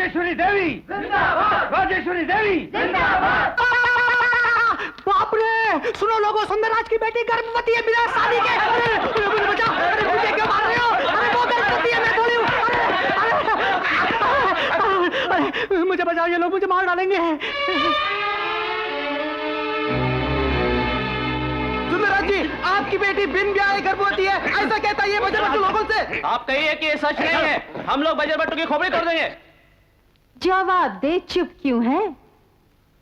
राजेश्वरी देवी जिंदाबाद, राजेश्वरी देवी जिंदाबाद। बाप रे, सुनो लोगों, सुंदरराज की बेटी गर्भवती है बिना शादी के। अरे मुझे बचाओ, अरे मुझे क्यों मार रहे हो? अरे वो गर्भवती है, मैं थोड़ी हूँ। अरे मुझे बचाओ, ये लोग मुझे मार डालेंगे। सुंदरराज जी, आपकी बेटी बिन ब्याहे गर्भवती है, ऐसा कहता है ये बजर बट्टू लोगों से। आप कहिए कि ये सच नहीं है, हम लोग बजर बट्टू की खोपड़ी तोड़ देंगे। जवाब दे, चुप क्यों है?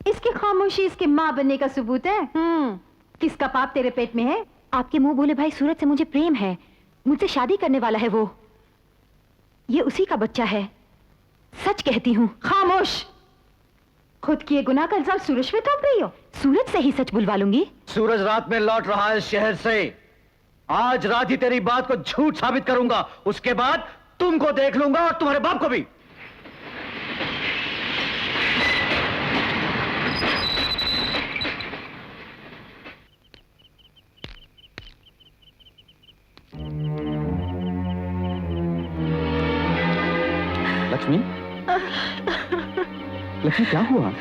इसकी खामोशी इसके माँ बनने का सबूत है। किसका पाप तेरे पेट में है? आपके मुंह बोले भाई सूरज से मुझे प्रेम है, मुझसे शादी करने वाला है वो। ये उसी का बच्चा है, सच कहती हूँ। खामोश, खुद किए गुनाह का इल्जाम सूरज पे थोप रही हो। सूरज से ही सच बुलवा लूंगी। सूरज रात में लौट रहा है शहर से। आज रात ही तेरी बात को झूठ साबित करूंगा, उसके बाद तुमको देख लूंगा और तुम्हारे बाप को भी। लक्ष्मी, लक्ष्मी क्या हुआ?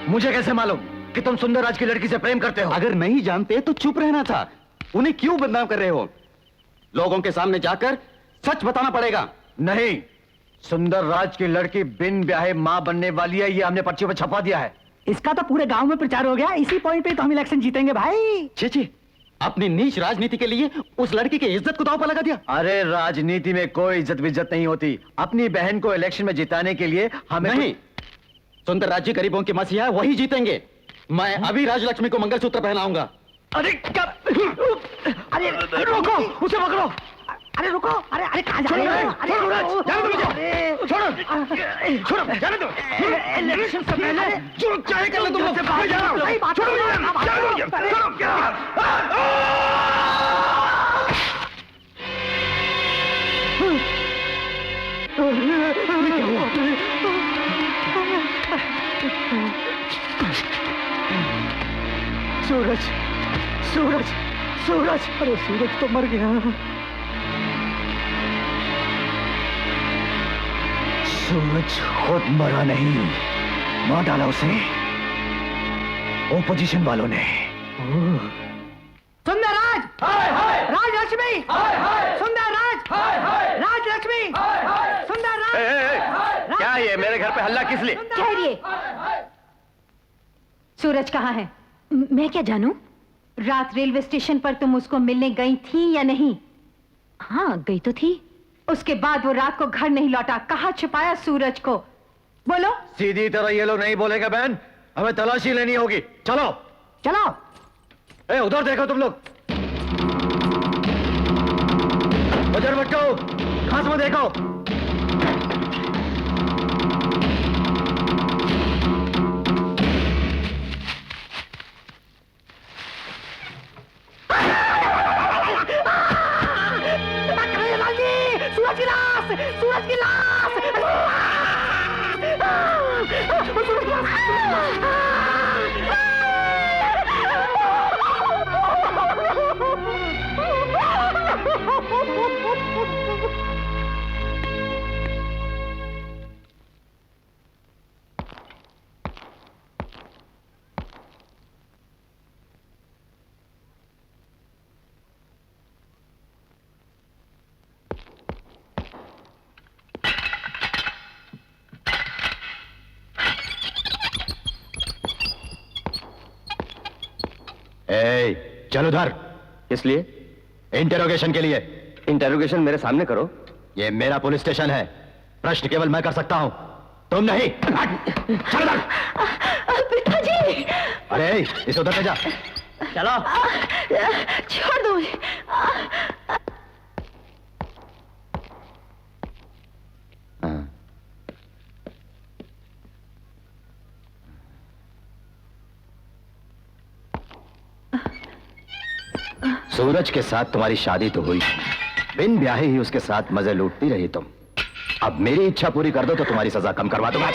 मुझे कैसे मालूम कि तुम सुंदरराज की लड़की से प्रेम करते हो? अगर नहीं जानते तो चुप रहना था। उन्हें क्यों बदनाम कर रहे हो? लोगों के सामने जाकर सच बताना पड़ेगा। नहीं, सुंदरराज की लड़की बिन ब्याहे मां बनने वाली है, ये हमने पर्चियों पे छपवा दिया है। इसका तो पूरे गांव में प्रचार हो गया, इसी पॉइंट पे तो हम इलेक्शन जीतेंगे भाई। छी, अपनी नीच राजनीति के लिए उस लड़की की इज्जत को दांव पर लगा दिया। अरे राजनीति में कोई इज्जत विज्जत नहीं होती। अपनी बहन को इलेक्शन में जिताने के लिए हमें नहीं, सुंदरराज जी गरीबों की मसीहा, वही जीतेंगे। मैं अभी राजलक्ष्मी को मंगलसूत्र पहनाऊंगा। अरे क्या? अरे रोको, उसे पकड़ो। अरे रुको, अरे कहाँ जा रहे हो? छोड़ो, जाने दो। इलेक्शन से पहले जो चाहे कर लो तुम लोग। बाहर जाओ। सूरज, सूरज, सूरज, अरे सूरज तो मर गया। सूरज खुद मरा नहीं, मार डाला उसे ओपोजिशन वालों ने। सुंदरराज, राजलक्ष्मी, सुंदरराज, राजलक्ष्मी, सुंदरराज। क्या ये मेरे घर पे हल्ला किस लिए? ठहरिए, सूरज कहाँ है? मैं क्या जानूं? रात रेलवे स्टेशन पर तुम उसको मिलने गई थी या नहीं? हाँ, गई तो थी। उसके बाद वो रात को घर नहीं लौटा, कहाँ छुपाया सूरज को? बोलो। सीधी तरह ये लोग नहीं बोलेगा बहन, हमें तलाशी लेनी होगी। चलो चलो। ए, उधर देखो तुम लोग। बजर बट्टू, घास में देखो। सूरज की लाश, सूरज की लाश, सूरज की लाश। चलो उधर। किस लिए? इंटेरोगेशन के लिए। इंटेरोगेशन मेरे सामने करो। ये मेरा पुलिस स्टेशन है, प्रश्न केवल मैं कर सकता हूं, तुम नहीं। चलो उधर। पिताजी। अरे इसे उधर ले जा। चलो। छोड़ दो मुझे। सूरज के साथ तुम्हारी शादी तो हुई, बिन ब्याहे ही उसके साथ मजे लूटती रही तुम। अब मेरी इच्छा पूरी कर दो तो तुम्हारी सजा कम करवा दूंगा।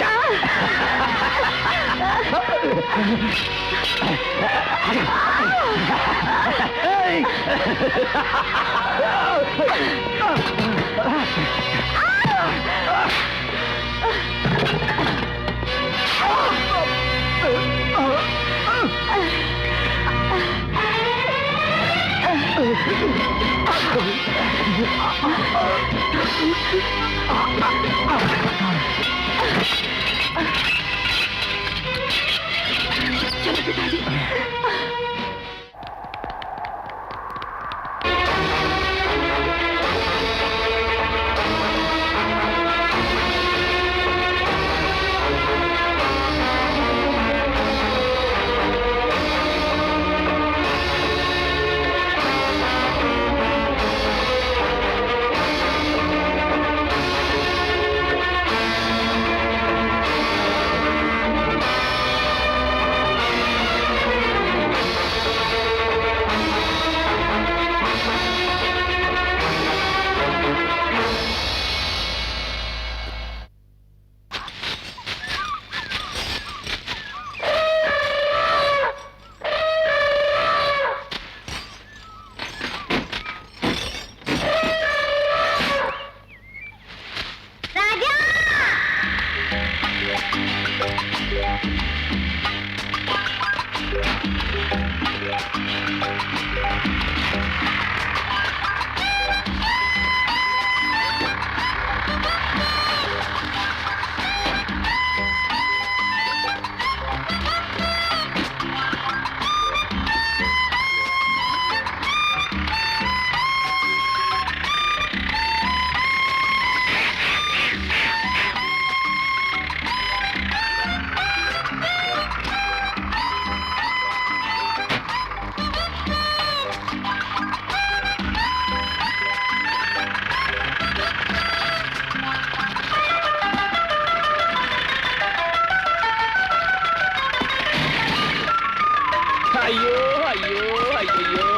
अयो अयो अयो।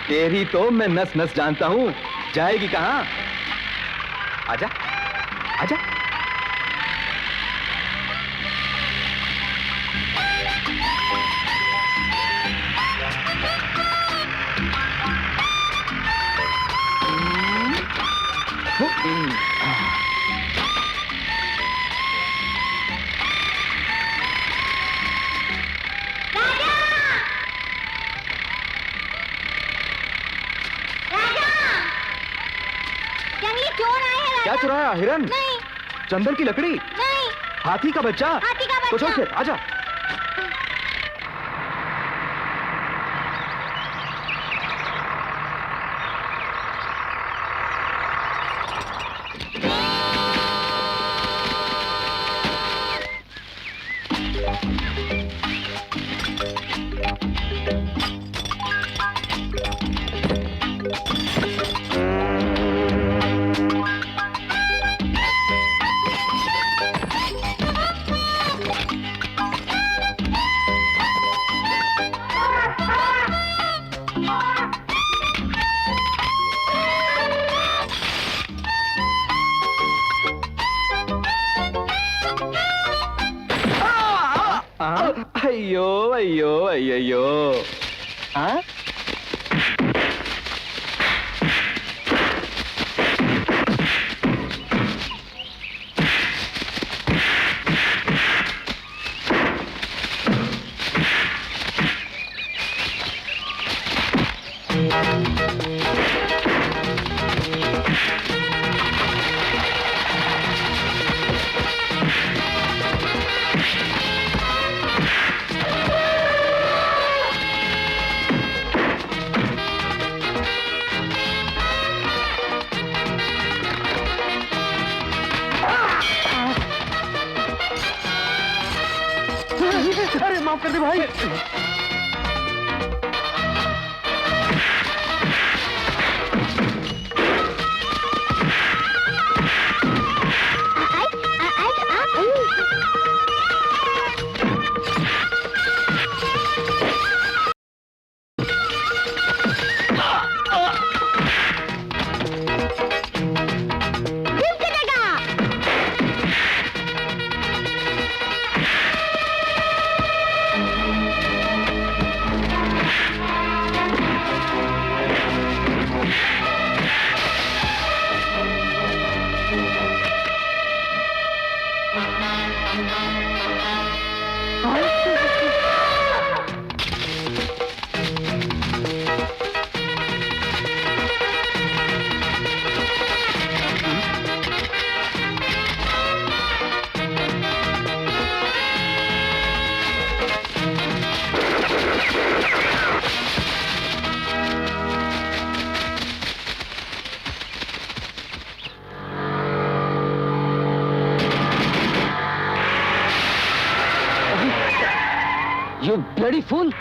तेरी तो मैं नस नस जानता हूं, जाएगी कहां? आजा आजा। जंगली चोर आए हैं क्या चुराया? हिरन? नहीं चंदन की लकड़ी? नहीं हाथी का बच्चा? हाथी का तो चल बच्चा। फिर आजा। अयो अयो अयो। हाँ? अरे माफ कर दे भाई। You bloody fool!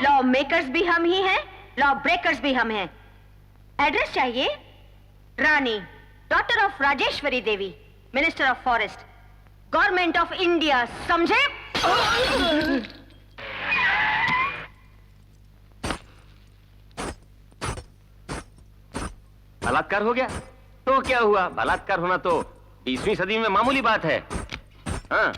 Law makers भी हम ही हैं, लॉ ब्रेकर्स भी हम हैं। एड्रेस चाहिए? Rani, daughter of Rajeshwari Devi, minister of forest, government of India, समझे? बलात्कार हो गया तो क्या हुआ? बलात्कार होना तो 20वीं सदी में मामूली बात है। हाँ।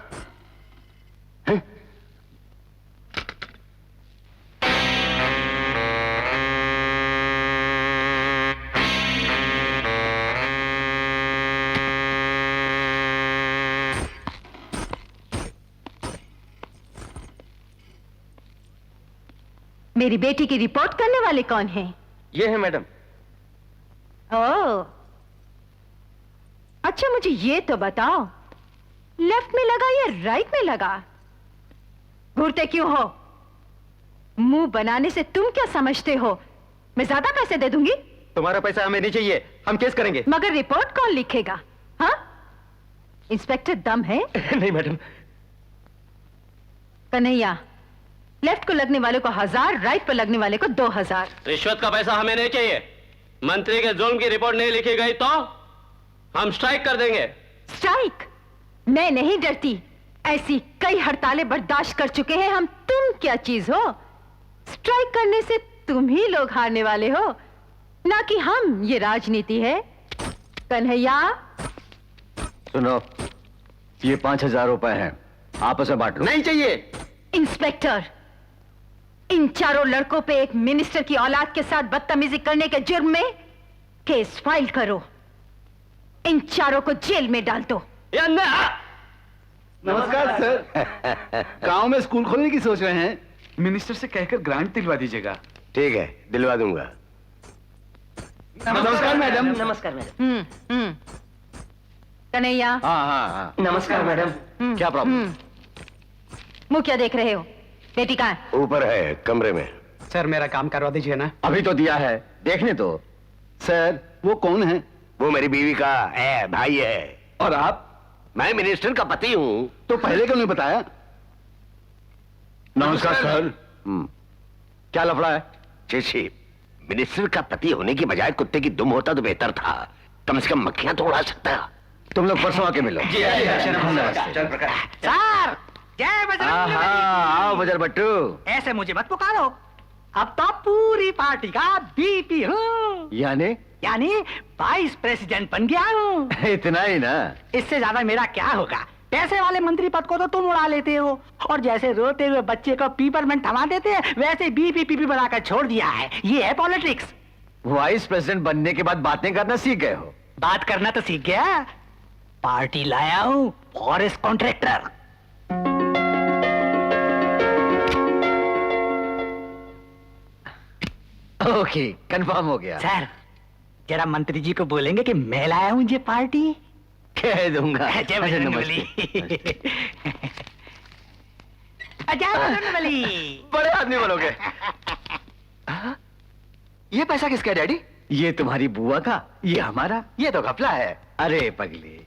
मेरी बेटी की रिपोर्ट करने वाले कौन हैं? ये है मैडम। ओह, अच्छा मुझे ये तो बताओ, लेफ्ट में लगा या राइट में लगा? घूरते क्यों हो? मुंह बनाने से तुम क्या समझते हो? मैं ज्यादा पैसे दे दूंगी। तुम्हारा पैसा हमें नहीं चाहिए, हम केस करेंगे। मगर रिपोर्ट कौन लिखेगा? हाँ, इंस्पेक्टर दम है? नहीं मैडम। कन्हैया, लेफ्ट को लगने वाले को 1000, राइट पर लगने वाले को 2000। रिश्वत का पैसा हमें नहीं चाहिए। मंत्री के जुल्म की रिपोर्ट नहीं लिखी गई तो हम स्ट्राइक कर देंगे। स्ट्राइक? मैं नहीं डरती, ऐसी कई हड़तालें बर्दाश्त कर चुके हैं हम। तुम क्या चीज हो? स्ट्राइक करने से तुम ही लोग हारने वाले हो, ना कि हम। ये राजनीति है। कन्हैया, सुनो, ये 5000 रुपए हैं, आपस में बांट लो। नहीं चाहिए। इंस्पेक्टर, इन चारों लड़कों पे एक मिनिस्टर की औलाद के साथ बदतमीजी करने के जुर्म में केस फाइल करो। इन चारों को जेल में डाल दो। नमस्कार सर। गांव में स्कूल खोलने की सोच रहे हैं, मिनिस्टर से कहकर ग्रांट दिलवा दीजिएगा। ठीक है, दिलवा दूंगा। नमस्कार मैडम। नमस्कार मैडम। कन्हैया। हाँ हाँ हाँ। नमस्कार मैडम। क्या प्रॉब्लम? मुंह क्या देख रहे हो? बेटी कहाँ है? ऊपर है, कमरे में। सर मेरा काम करवा दीजिए ना। अभी तो दिया है, देखने दो। सर वो कौन है? वो मेरी बीवी का भाई है। और आप? मैं मिनिस्टर का पति हूँ। तो पहले क्यों नहीं बताया? नमस्कार सर। क्या लफड़ा है? चिशी, मिनिस्टर का पति होने की बजाय कुत्ते की दुम होता तो बेहतर था। कम से कम मक्खियां तो उड़ा सकता। तुम लोग परसों आके मिलो। सर, जय बजरंग बली। आओ बजर बट्टू। ऐसे मुझे मत पुकारो, अब तो पूरी पार्टी का बीपी हूँ, यानी वाइस प्रेसिडेंट बन गया हूँ। इतना ही ना? इससे ज्यादा मेरा क्या होगा? पैसे वाले मंत्री पद को तो तुम उड़ा लेते हो, और जैसे रोते हुए बच्चे को पीपरमेंट थमा देते हैं, वैसे बीपी बनाकर छोड़ दिया है। ये है पॉलिटिक्स। वाइस प्रेसिडेंट बनने के बाद बातें करना सीख गए हो? बात करना तो सीख गया, पार्टी लाया हूँ फॉरेस्ट कॉन्ट्रैक्टर। ओके, कंफर्म हो गया। सर, जरा मंत्री जी को बोलेंगे कि मैं लाया हूँ ये पार्टी। कह दूंगा। जय बजरंग बली। जय बजरंग बली। बड़े आदमी बनोगे। ये पैसा किसका है डैडी? ये तुम्हारी बुआ का, ये हमारा, ये तो घपला है। अरे पगली,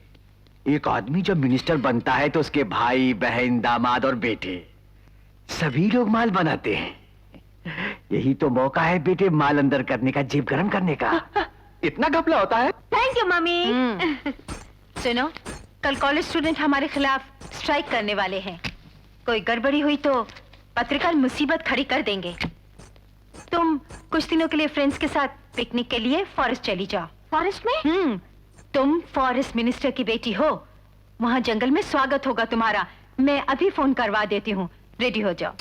एक आदमी जब मिनिस्टर बनता है तो उसके भाई बहन दामाद और बेटे सभी लोग माल बनाते हैं। यही तो मौका है बेटे माल अंदर करने का, जेब गरम करने का। इतना घपला होता है? Thank you mummy. सुनो, कल कॉलेज स्टूडेंट हमारे खिलाफ स्ट्राइक करने वाले हैं। कोई गड़बड़ी हुई तो पत्रकार मुसीबत खड़ी कर देंगे। तुम कुछ दिनों के लिए फ्रेंड्स के साथ पिकनिक के लिए फॉरेस्ट चली जाओ। फॉरेस्ट में? तुम फॉरेस्ट मिनिस्टर की बेटी हो, वहां जंगल में स्वागत होगा तुम्हारा। मैं अभी फोन करवा देती हूँ, रेडी हो जाओ।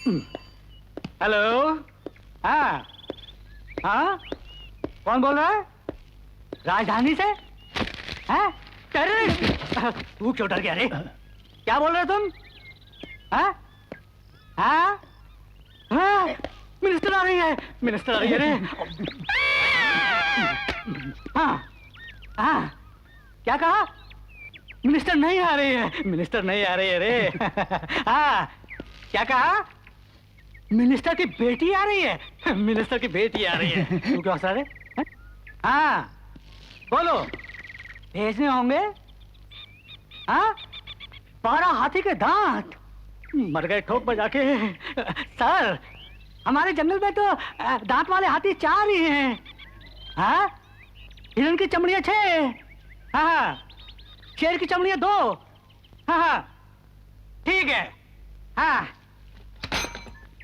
हेलो। हाँ हाँ, कौन बोल रहा है? राजधानी से? हैं? टेररिस्ट? तू क्यों डर गया रे? क्या बोल रहे हो तुम? हाँ हाँ हाँ, मिनिस्टर आ रही है, मिनिस्टर आ रही है रे। हाँ हाँ, क्या कहा? मिनिस्टर नहीं आ रही है, मिनिस्टर नहीं आ रही है रे। हाँ, क्या कहा? मिनिस्टर की बेटी आ रही है, मिनिस्टर की बेटी आ रही है। तू क्या हंस रहा है? हाँ, बोलो, भेजने होंगे? हाँ, 12 हाथी के दांत मर गए ठोक बजा के। सर, हमारे जंगल में तो दांत वाले हाथी 4 ही हैं। हाँ, हिरन की चमड़ियां 6। हाँ, शेर की चमड़ियां 2। हाँ, ठीक है। हाँ,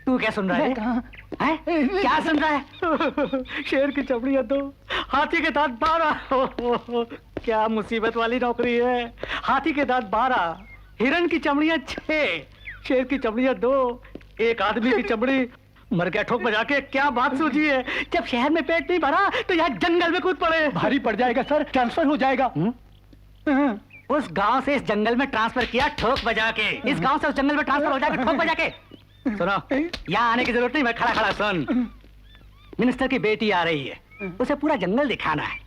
तू क्या सुन रहा है? हैं? क्या सुन रहा है? शेर की चमड़ियां 2, हाथी के दांत 12। क्या मुसीबत वाली नौकरी है। हाथी के दांत 12, हिरन की चमड़ियां 6, शेर की चमड़ियां 2, एक आदमी की चमड़ी मर गया ठोक बजा के। क्या बात सूझी है? जब शहर में पेट नहीं भरा तो यहाँ जंगल में कूद पड़े। भारी पड़ जाएगा सर, ट्रांसफर हो जाएगा। उस गांव से इस जंगल में ट्रांसफर किया ठोक बजा के। इस गांव से उस जंगल में ट्रांसफर हो जाएगा ठोक बजा के। सुनो, यहाँ आने की जरूरत नहीं, मैं खड़ा खड़ा सुन। मिनिस्टर की बेटी आ रही है, उसे पूरा जंगल दिखाना है।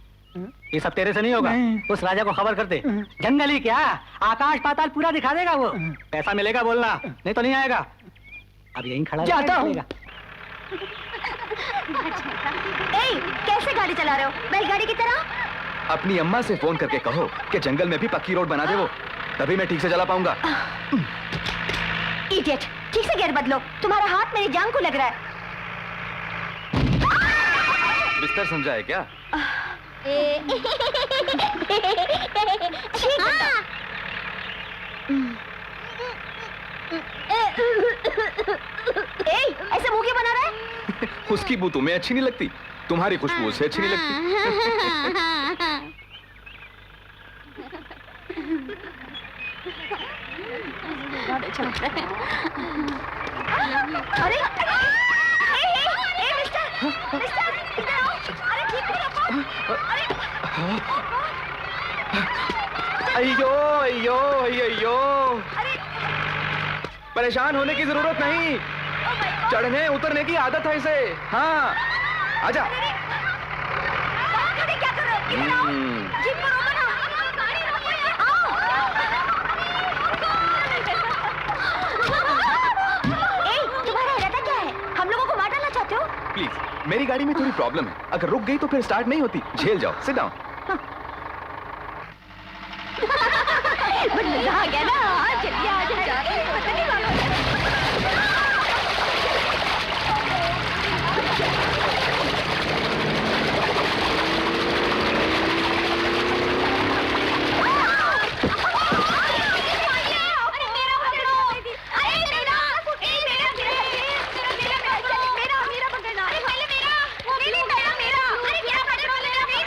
ये सब तेरे से नहीं होगा। उस राजा को खबर कर दे। जंगल ही क्या, आकाश पाताल पूरा दिखा देगा वो। पैसा मिलेगा बोलना, नहीं तो नहीं आएगा। अब यहीं खड़ा जाता हूँ। कैसे गाड़ी चला रहे हो? बैलगाड़ी की तरह? अपनी अम्मा से फोन करके कहो कि जंगल में भी पक्की रोड बना दे वो, तभी मैं ठीक से चला पाऊंगा। इडियट, ठीक से गियर बदलो, तुम्हारा हाथ मेरी जान को लग रहा है। बिस्तर समझा है क्या? ऐसे मुंह क्यों बना रहा है? उसकी बू तुम्हें अच्छी नहीं लगती, तुम्हारी खुशबू उसे अच्छी नहीं लगती। अरे मिस्टर, मिस्टर, इधर आओ। अरे ठीक है आपको? अयो अयो अयो अयो, परेशान होने की जरूरत नहीं, चढ़ने उतरने की आदत है इसे। हाँ, आजा। क्या कर रहे हो? इधर आओ। जीप को रोको ना। आओ। तुम्हारा इरादा क्या है? हम लोगों को मार डालना चाहते हो? प्लीज, मेरी गाड़ी में थोड़ी प्रॉब्लम है, अगर रुक गई तो फिर स्टार्ट नहीं होती। झेल जाओ, सिट डाउन। मजा आ गया ना? चलिए आ जाओ। पता नहीं मालूम।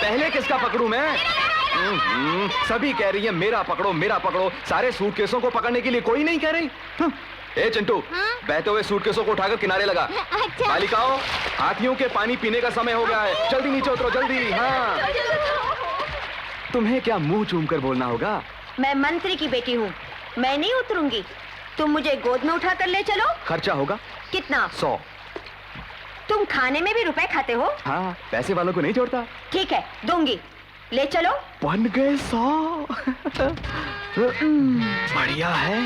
पहले किसका पकड़ूं मैं? सभी कह रही है मेरा पकड़ो मेरा पकड़ो, सारे सूटकेसों को पकड़ने के लिए कोई नहीं कह रही। ए चिंटू, बहते हुए सूटकेसों को उठाकर किनारे लगा। बालिकाओं, हाथियों के पानी पीने का समय हो गया है, जल्दी नीचे उतरो जल्दी। हाँ, तुम्हें क्या मुंह चूम कर बोलना होगा? मैं मंत्री की बेटी हूँ, मैं नहीं उतरूंगी। तुम मुझे गोद में उठा कर ले चलो। खर्चा होगा कितना? 100। तुम खाने में भी रुपए खाते हो? हाँ, पैसे वालों को नहीं छोड़ता। ठीक है, दूंगी, ले चलो। बन गए 100। बढ़िया है।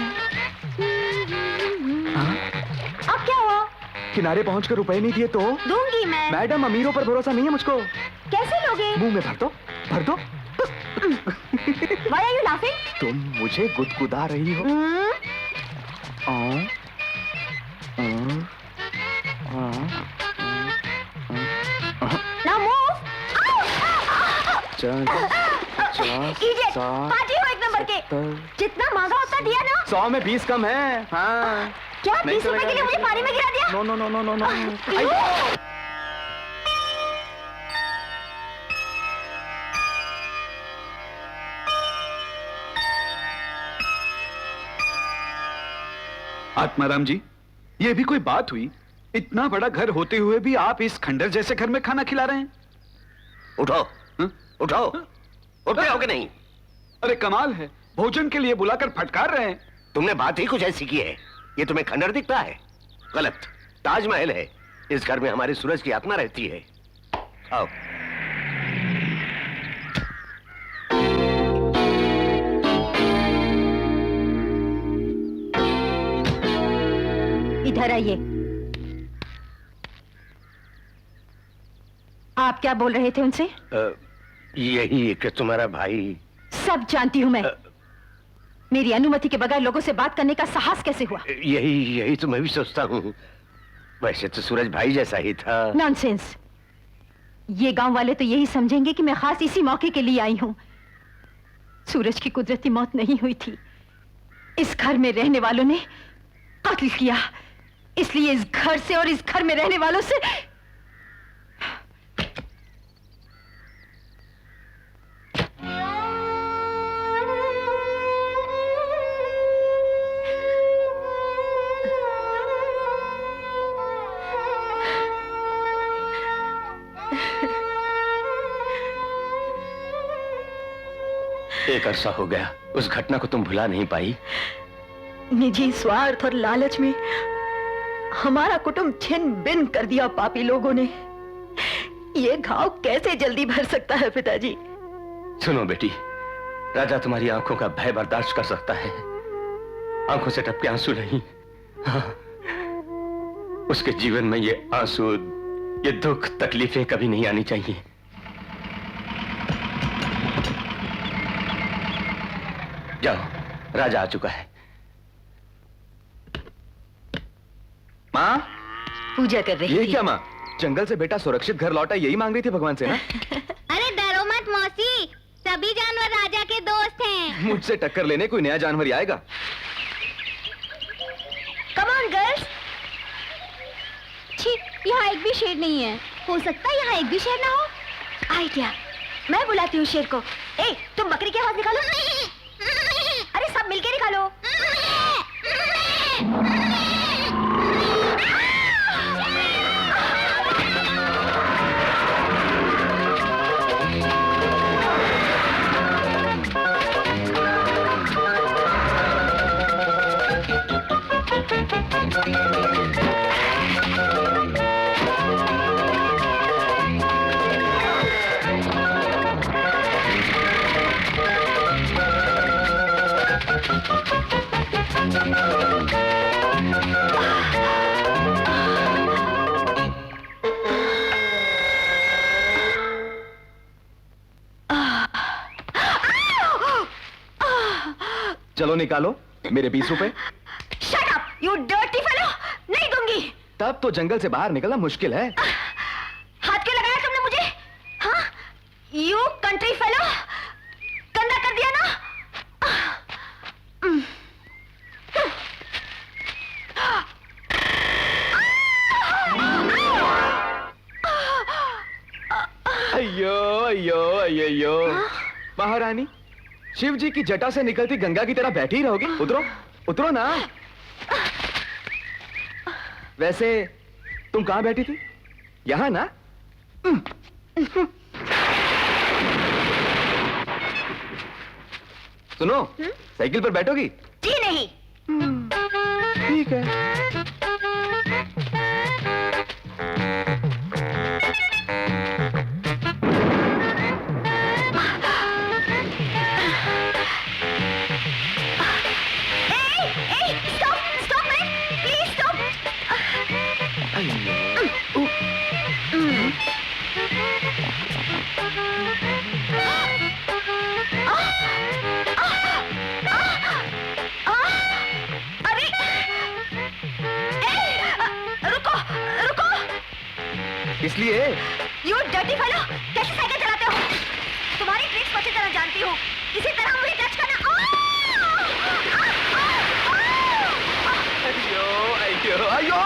अब क्या हुआ? किनारे पहुंचकर रुपए नहीं दिए तो? दूंगी मैं। मैडम, अमीरों पर भरोसा नहीं है मुझको। कैसे लोगे? मुंह में भर दो, भर दो। Why are you laughing? तुम मुझे गुदगुदा रही हो। Now move. Idiot! 50, पार्टी हो एक नंबर के। जितना मांगा उतना दिया ना? 100 में 20 कम है। हाँ, क्या नहीं 20 रुपए के लिए मुझे पानी में गिरा दिया? No no no no no no. Atmaram ji, ये भी कोई बात हुई? इतना बड़ा घर होते हुए भी आप इस खंडर जैसे घर में खाना खिला रहे हैं? उठो, हाँ? उठो, उठ रहे हो कि नहीं? अरे कमाल है, भोजन के लिए बुलाकर फटकार रहे हैं। तुमने बात ही कुछ ऐसी की है। ये तुम्हें खंडर दिखता है? गलत, ताजमहल है। इस घर में हमारे सूरज की आत्मा रहती है। आओ। इधर आइए। आप क्या बोल रहे थे उनसे? यही कि तुम्हारा भाई। सब जानती हूं मैं। मेरी अनुमति के बगैर लोगों से बात करने का साहस कैसे हुआ? यही तो मैं भी सोचता हूँ। वैसे तो सूरज भाई जैसा ही था। नॉनसेंस। ये गांव वाले तो यही समझेंगे कि मैं खास इसी मौके के लिए आई हूं। सूरज की कुदरती मौत नहीं हुई थी, इस घर में रहने वालों ने कत्ल किया। इसलिए इस घर से और इस घर में रहने वालों से एक अरसा हो गया, उस घटना को तुम भुला नहीं पाई। निजी स्वार्थ और लालच में हमारा कुटुंब छिन बिन कर दिया पापी लोगों ने। ये घाव कैसे जल्दी भर सकता है पिताजी? सुनो बेटी, राजा तुम्हारी आंखों का भय बर्दाश्त कर सकता है, आंखों से टपके आंसू नहीं। हाँ, उसके जीवन में ये आंसू, ये दुख, तकलीफें कभी नहीं आनी चाहिए। जाओ, राजा आ चुका है। माँ, पूजा कर रही ये थी। क्या माँ? जंगल से बेटा सुरक्षित घर लौटा, यही मांग रही थी भगवान से ना? अरे डरो मत मौसी, सभी जानवर राजा के दोस्त हैं। मुझसे टक्कर लेने कोई नया जानवर ही आएगा। Come on girls. छी, यहाँ एक भी शेर नहीं है। हो सकता है यहाँ एक भी शेर ना हो। आइडिया, मैं बुलाती हूँ शेर को। ए, तुम बकरी की आवाज निकालो। अरे सब मिलके निकालो। चलो निकालो मेरे 20 रुपए। Shut up, you dirty fellow. नहीं दूंगी। तब तो जंगल से बाहर निकलना मुश्किल है। हाथ क्यों लगाया तुमने मुझे? हाँ, यू कंट्री फेलो, गंदा कर दिया ना। अयो अयो अयो अयो। महारानी, शिव जी की जटा से निकलती गंगा की तरह बैठी ही रहोगी? उतरो, उतरो ना। वैसे तुम कहां बैठी थी? यहां ना? सुनो, साइकिल पर बैठोगी? जी नहीं। ठीक है। इसलिए यू डर्टी फेलो, कैसे साइकिल चलाते हो? तुम्हारी ट्रिक्स अच्छी तरह जानती हूँ। इसी तरह मुझे टच करना। अयो अयो अयो।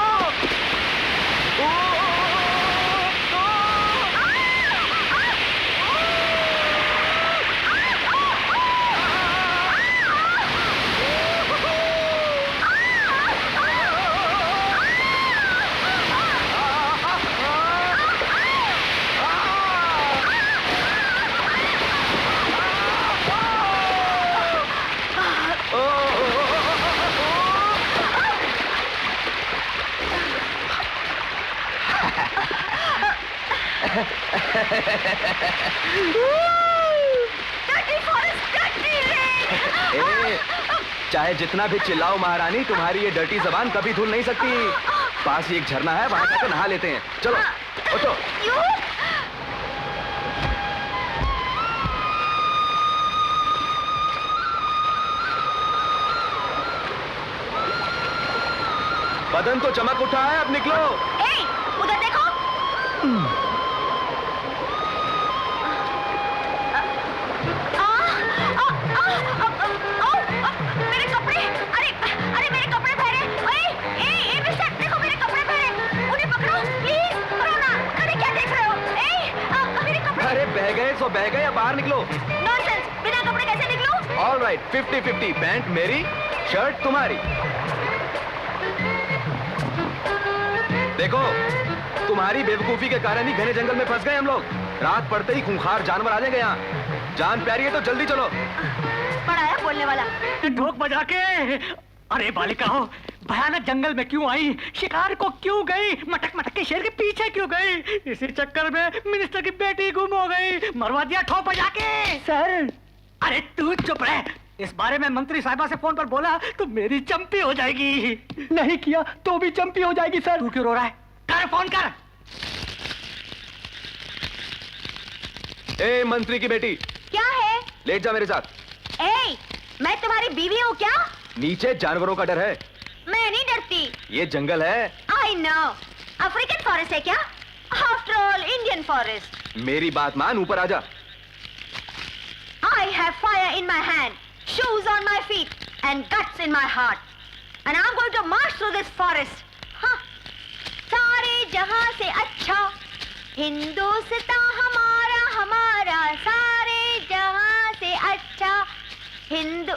ए, चाहे जितना भी चिल्लाओ महारानी, तुम्हारी ये डर्टी जबान कभी धुल नहीं सकती। पास ही एक झरना है, वहां जाकर नहा लेते हैं। चलो उठो। बदन तो चमक उठा है, अब निकलो। उधर देखो। मेरे कपड़े, अरे मेरे कपड़े पहने। मिस्टर, देखो मेरे कपड़े पहने। उन्हें पकड़ो प्लीज, पकड़ो ना। अरे क्या देख रहे हो? मेरे कपड़े। अरे बह गए सो बह गए, अब बाहर निकलो। नॉनसेंस, बिना कपड़े कैसे निकलूं? All right, 50-50। पैंट मेरी, शर्ट तुम्हारी। देखो, तुम्हारी बेवकूफी के कारण ही घने जंगल में फंस गए हम लोग। रात पड़ते ही खूंखार जानवर आ जाएंगे यहाँ। जान प्यारी है तो जल्दी चलो। बड़ा है बोलने वाला। ढोक बजा के। अरे बालिका हो, भयानक जंगल में क्यों आई? शिकार को क्यों गई? मटक मटक के शेर के पीछे क्यों गई? इसी चक्कर में मिनिस्टर की बेटी गुम हो गई। मरवा दिया ठोक बजा के। सर, अरे तू चुप रह। इस बारे में मंत्री साहिबा से फोन पर बोला तो मेरी चंपी हो जाएगी। नहीं किया तो भी चंपी हो जाएगी सर। तू क्यों रो रहा है? कर फोन कर। ए मंत्री की बेटी, क्या है? लेट जा मेरे साथ। मैं तुम्हारी बीवी हूँ क्या? नीचे जानवरों का डर है। मैं नहीं डरती। ये जंगल है। I know. अफ्रीकन फॉरेस्ट है क्या? After all Indian forest. मेरी बात मान, ऊपर आजा। I have fire in my hand, shoes on my feet, and guts in my heart. And I'm going to march through this forest. हाँ, सारे जहां से अच्छा हिंदुस्तान हमारा, हमारा सारे जहां से अच्छा हिंदू।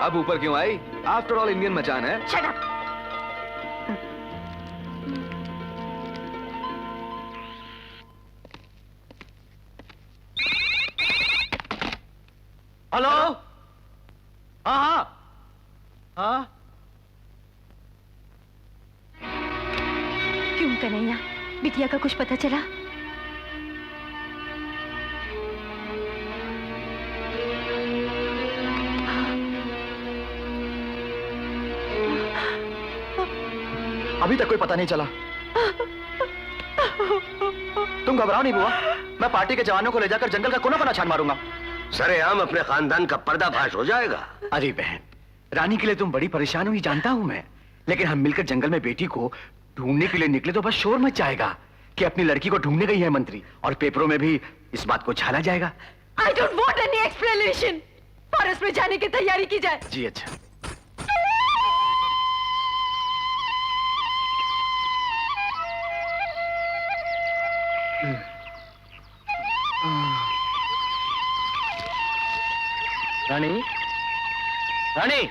अब ऊपर क्यों आई? आफ्टर ऑल इंडियन मचान है। Shut up. हेलो। हाँ। क्यों कन्हैया, बिटिया का कुछ पता चला? अभी तक कोई पता नहीं चला। तुम घबराओ नहीं बुआ, मैं पार्टी के जवानों को ले जाकर जंगल का कोना-कोना छान मारूंगा। सरेआम अपने खानदान का पर्दाफाश हो जाएगा। अरे बहन, रानी के लिए तुम बड़ी परेशान हुई जानता हूं मैं, लेकिन हम मिलकर जंगल में बेटी को ढूंढने के लिए निकले तो बस शोर मच जाएगा कि अपनी लड़की को ढूंढने गई है मंत्री, और पेपरों में भी इस बात को छाला जाएगा। I don't want any explanation. Forest में जाने की तैयारी की जाए। जी अच्छा। रानी, रानी,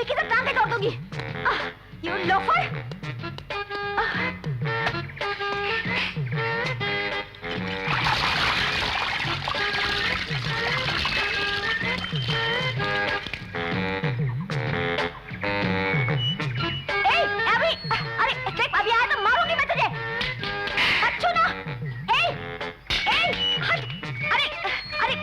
की तो टांगे तोड़ दूंगी। You loafer! अभी आया तो मारूंगी मैं तुझे। अच्छू ना। हट। अरे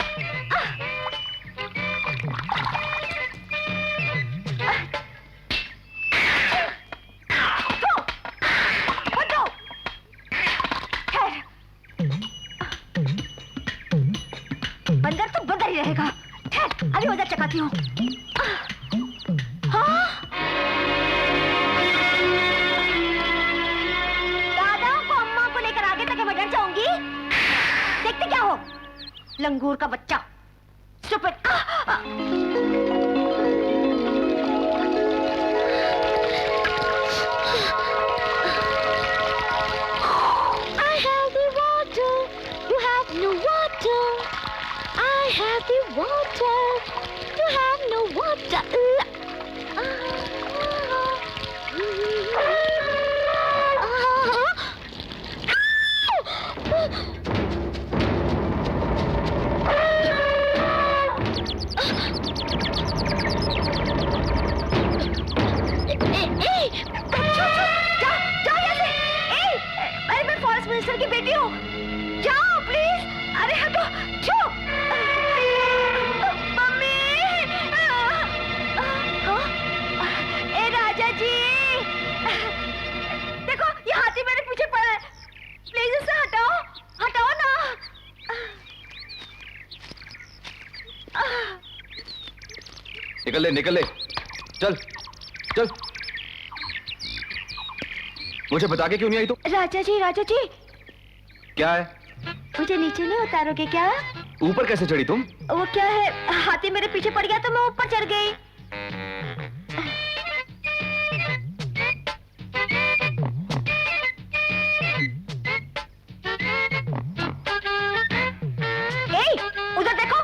बंदर तो बंदर ही रहेगा। ठहर, अभी वजह चकाती हूँ। देखते क्या हो, लंगूर का बच्चा। Stupid. I have the water, you have no water. I have the water, you have no water. Minister की बेटी हूँ, जाओ प्लीज। अरे हटो, छो। मम्मी, ए राजा जी, देखो ये हाथी मेरे पीछे पड़ा है, प्लीज इसे हटाओ, हटाओ ना। निकल ले, चल चल। मुझे बता के क्यों नहीं आई तू? राजा जी क्या है? मुझे नीचे नहीं उतारोगे क्या? ऊपर कैसे चढ़ी तुम? वो क्या है, हाथी मेरे पीछे पड़ गया तो मैं ऊपर चढ़ गई। उधर देखो।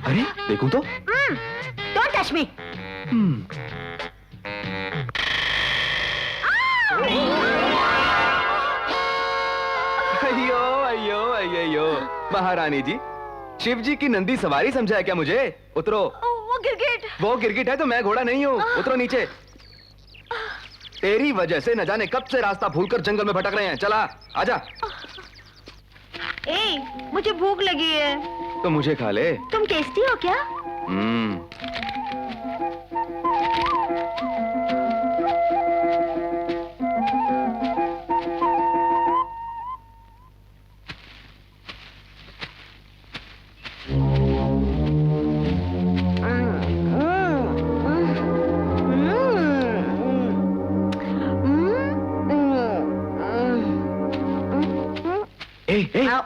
अरे देखूं तो? Don't touch me. अयो महारानी जी, शिव जी की नंदी सवारी समझा है क्या मुझे? उतरो। वो गिरगिट है तो मैं घोड़ा नहीं हूँ। उतरो नीचे। तेरी वजह से न जाने कब से रास्ता भूलकर जंगल में भटक रहे हैं। चला आजा। मुझे भूख लगी है। तो मुझे खा ले। तुम टेस्टी हो क्या?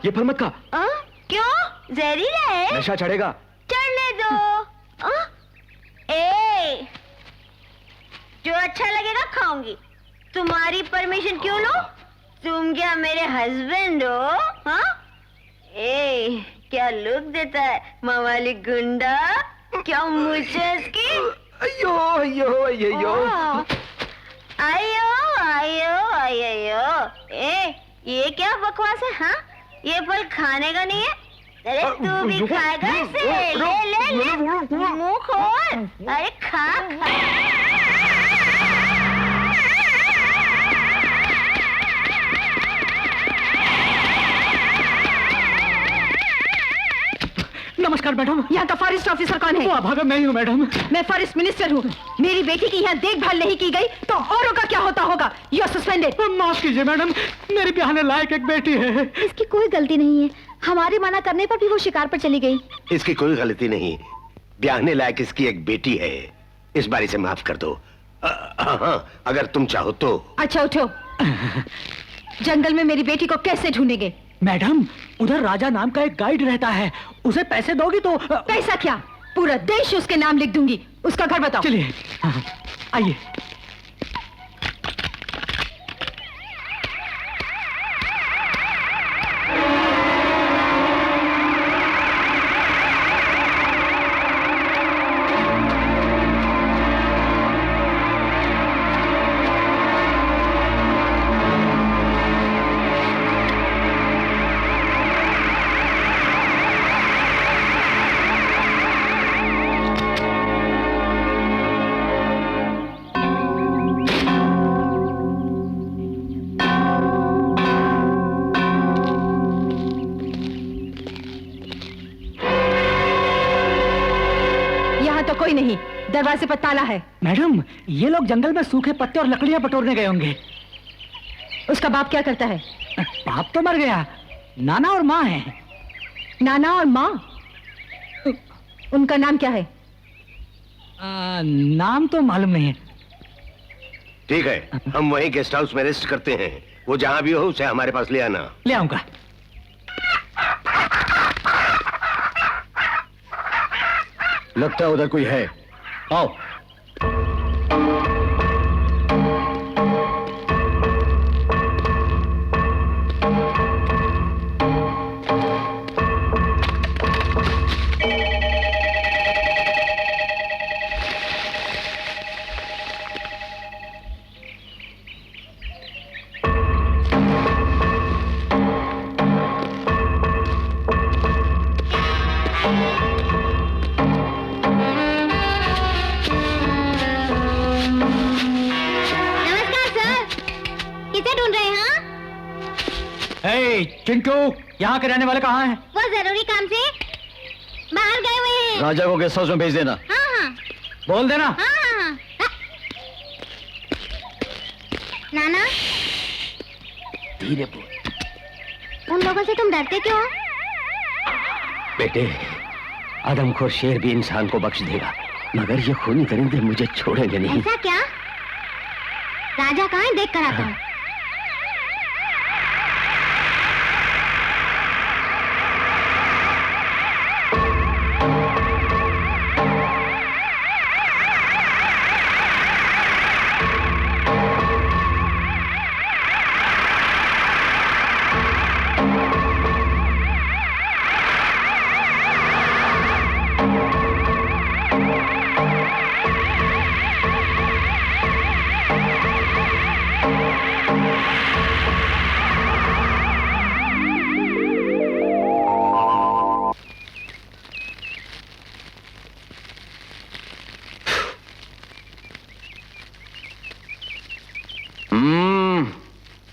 ये फल मत खा। क्यों? जहरीला है? नशा चढ़ेगा। चढ़ने दो। जो अच्छा लगेगा खाऊंगी। तुम्हारी परमिशन क्यों लो? तुम क्या मेरे हस्बैंड हो? हाँ? क्या लुक देता है मवाली गुंडा? क्या मुझे इसकी? अयो अयो अयो आयो आयो आयो। ये क्या बकवास है? हाँ, ये फल खाने का नहीं है। अरे तू भी खाएगा इसे? ले मुंह खोल। अरे खा। नमस्कार मैडम। यहाँ का फॉरेस्ट ऑफिसर कौन है? वो अभागा मैं ही हूँ मैडम। मैं फॉरेस्ट मिनिस्टर हूँ। मेरी बेटी की यहाँ देखभाल नहीं की गई तो औरों का क्या होता होगा? You are suspended. माफ कीजिए मैडम, मेरी ब्याहने लायक एक बेटी है। इसकी कोई गलती नहीं है। हमारे मना करने पर भी वो शिकार पर चली गई। इसकी कोई गलती नहीं, ब्याहने लायक इसकी एक बेटी है। इस बार इसे माफ कर दो। अगर तुम चाहो तो। अच्छा उठो। जंगल में मेरी बेटी को कैसे ढूंढेंगे? मैडम, उधर राजा नाम का एक गाइड रहता है, उसे पैसे दोगी तो। पैसा क्या, पूरा देश उसके नाम लिख दूंगी। उसका घर बताओ। चलिए आइए। तो कोई नहीं, दरवाजे पर ताला है। मैडम, ये लोग जंगल में सूखे पत्ते और लकड़ियां बटोरने गए होंगे। उसका बाप क्या करता है? बाप तो मर गया, नाना और माँ हैं। नाना और माँ? उनका नाम क्या है? नाम तो मालूम नहीं है। ठीक है, हम वहीं गेस्ट हाउस में रेस्ट करते हैं। वो जहां भी हो उसे हमारे पास ले आना। ले आऊंगा। लगता है उधर कोई है, आओ। चिंटू, यहाँ के रहने वाले कहाँ हैं? वो जरूरी काम से बाहर गए हुए हैं। राजा को गेस्ट हाउस में भेज देना। हाँ हाँ। बोल देना। हाँ हाँ हाँ। नाना, धीरे बोल। उन लोगों से तुम डरते क्यों? बेटे, आदमखोर शेर भी इंसान को बख्श देगा, मगर ये खूनी दरिंदे मुझे छोड़ेंगे नहीं। ऐसा क्या? राजा कहाँ है, देख कर आता हूँ।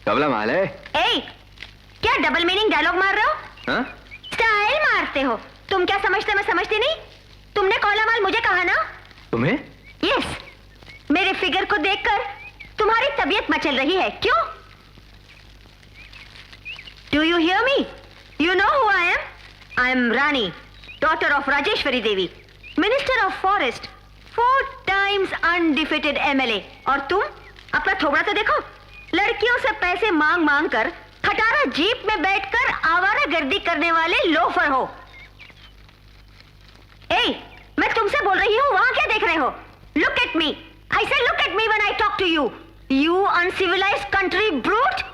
कबला माल है। ए, क्या डबल मीनिंग डायलॉग मार रहे हो? हाँ? स्टाइल मारते हो। तुम क्या समझते, मैं समझती नहीं? तुमने कौला माल मुझे कहा ना? तुम्हें? यस, मेरे फिगर को देखकर तुम्हारी तबीयत मचल रही है, क्यों? Do you hear me? You know who I am? I am Rani, daughter of Rajeshwari Devi, minister of forest, 4 times undefeated MLA। और तुम अपना थोबड़ा तो देखो, लड़कियों से पैसे मांग मांग कर खटारा जीप में बैठकर आवारागर्दी करने वाले लोफर हो। ए, मैं तुमसे बोल रही हूँ, वहां क्या देख रहे हो? Look at me, I say look at me when I talk to you, you uncivilised country brute.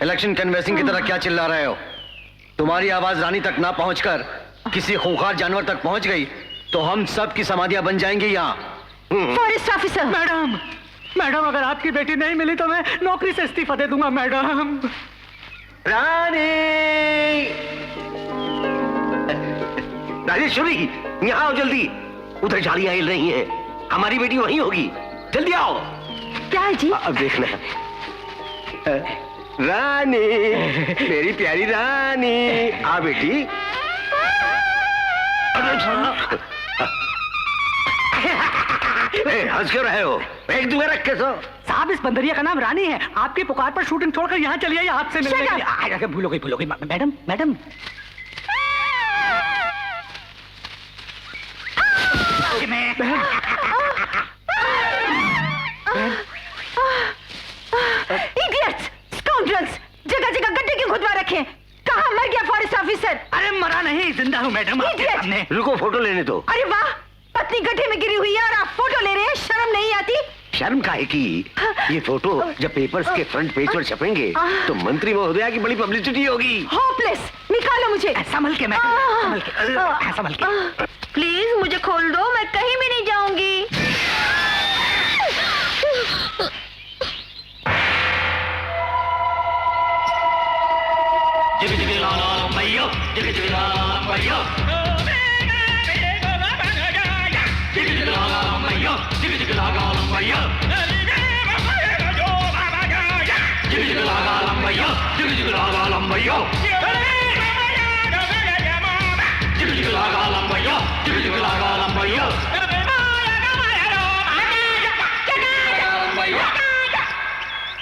Election canvassing की तरह क्या चिल्ला रहे हो? तुम्हारी आवाज रानी तक ना पहुंचकर किसी खूंखार जानवर तक पहुंच गई तो हम सब की समाधियां बन जाएंगी यहाँ। Forest officer. मैडम, मैडम, अगर आपकी बेटी नहीं मिली तो मैं नौकरी से इस्तीफा दे दूंगा मैडम। रानी, राजेश्वरी, यहाँ आओ जल्दी। उधर झाड़ियां हिल रही हैं, हमारी बेटी वहीं होगी, जल्दी आओ। क्या है जी? अब देखना। रानी, मेरी प्यारी रानी, आ बेटी। हंस क्यों रहे हो? एक दूसरे रख के सो। साहब, इस बंदरिया का नाम रानी है। आपकी पुकार पर शूटिंग छोड़कर यहाँ चली आई आपसे मिलने के लिए। भूलो गई मैडम, मैडम। Idiots! Scoundrels! जगह जगह गड्ढे क्यों खुदवा रखे? कहाँ मर गया फॉरेस्ट ऑफिसर? अरे मरा नहीं, जिंदा हूँ मैडम आपके Idiot! सामने। रुको, फोटो लेने दो। अरे वाह, पत्नी गड्ढे में गिरी हुई है और आप फोटो ले रहे हैं, शर्म नहीं आती? शर्म काहे की? ये फोटो जब पेपर्स के फ्रंट पेज पर छपेंगे तो मंत्री महोदया की बड़ी पब्लिसिटी होगी। होपलेस, निकालो मुझे। संभल के मैडम, संभल के। प्लीज मुझे खोल दो, मैं कहीं भी नहीं जाऊंगी।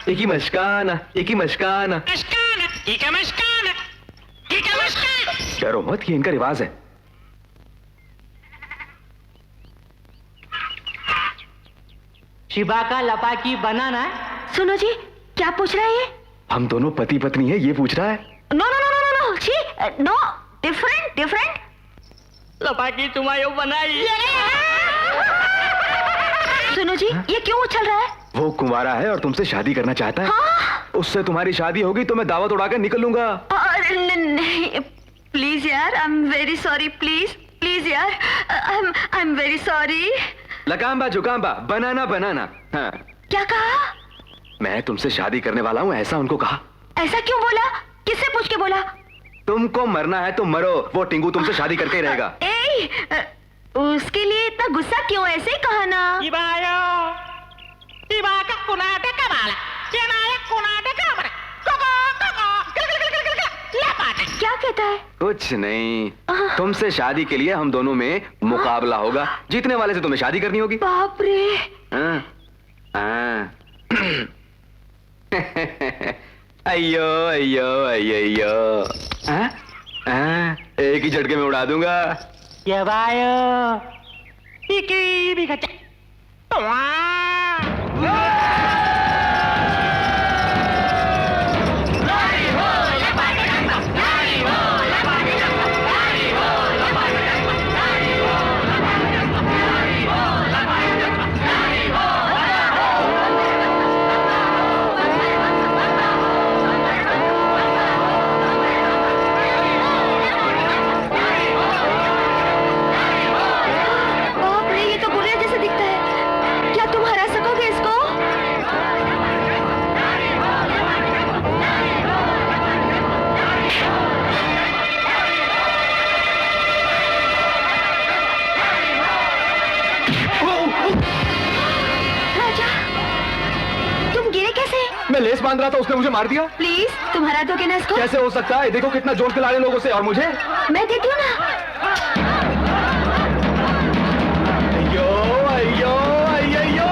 एक ही मस्काना, एक ही मस्काना। डरो मत, ये इनका रिवाज है। शिबा का लपाकी बनाना है। सुनो जी, क्या पूछ रहा है ये? हम दोनों पति पत्नी है, ये पूछ रहा है। No no no no no जी, नो, डिफरेंट डिफरेंट। लपाकी तुम्हारी बनाई। सुनो जी, ये क्यों उछल रहा है? वो कुंवारा है और तुमसे शादी करना चाहता है। उससे तुम्हारी शादी होगी तो मैं दावत उड़ाकर निकल लूंगा। नहीं, प्लीज यार, I am very sorry, please please यार, आई एम वेरी सॉरी। लगाम्बा जुकाम्बा, बनाना बनाना। हाँ। क्या कहा? मैं तुमसे शादी करने वाला हूँ, ऐसा उनको कहा। ऐसा क्यों बोला? किससे पूछ के बोला? तुमको मरना है तो मरो, वो टिंगू तुमसे शादी करके ही रहेगा। उसके लिए इतना गुस्सा क्यों? ऐसे ही कहा ना। क्या कहता है? कुछ नहीं, तुमसे शादी के लिए हम दोनों में मुकाबला होगा, जीतने वाले से तुम्हें शादी करनी होगी। बाप रे। हाँ, हाँ। अयो अयो अयो अयो। हाँ? हाँ, एक ही झटके में उड़ा दूंगा। ये बायो इकी भी कच्चा। मैं लेस बांध रहा था, उसने मुझे मार दिया। प्लीज तुम हरा दोगे ना इसको? कैसे हो सकता है? देखो कितना जोर खिला रहे लोगों से, और मुझे? मैं देती हूँ ना। अयो अयो अयो।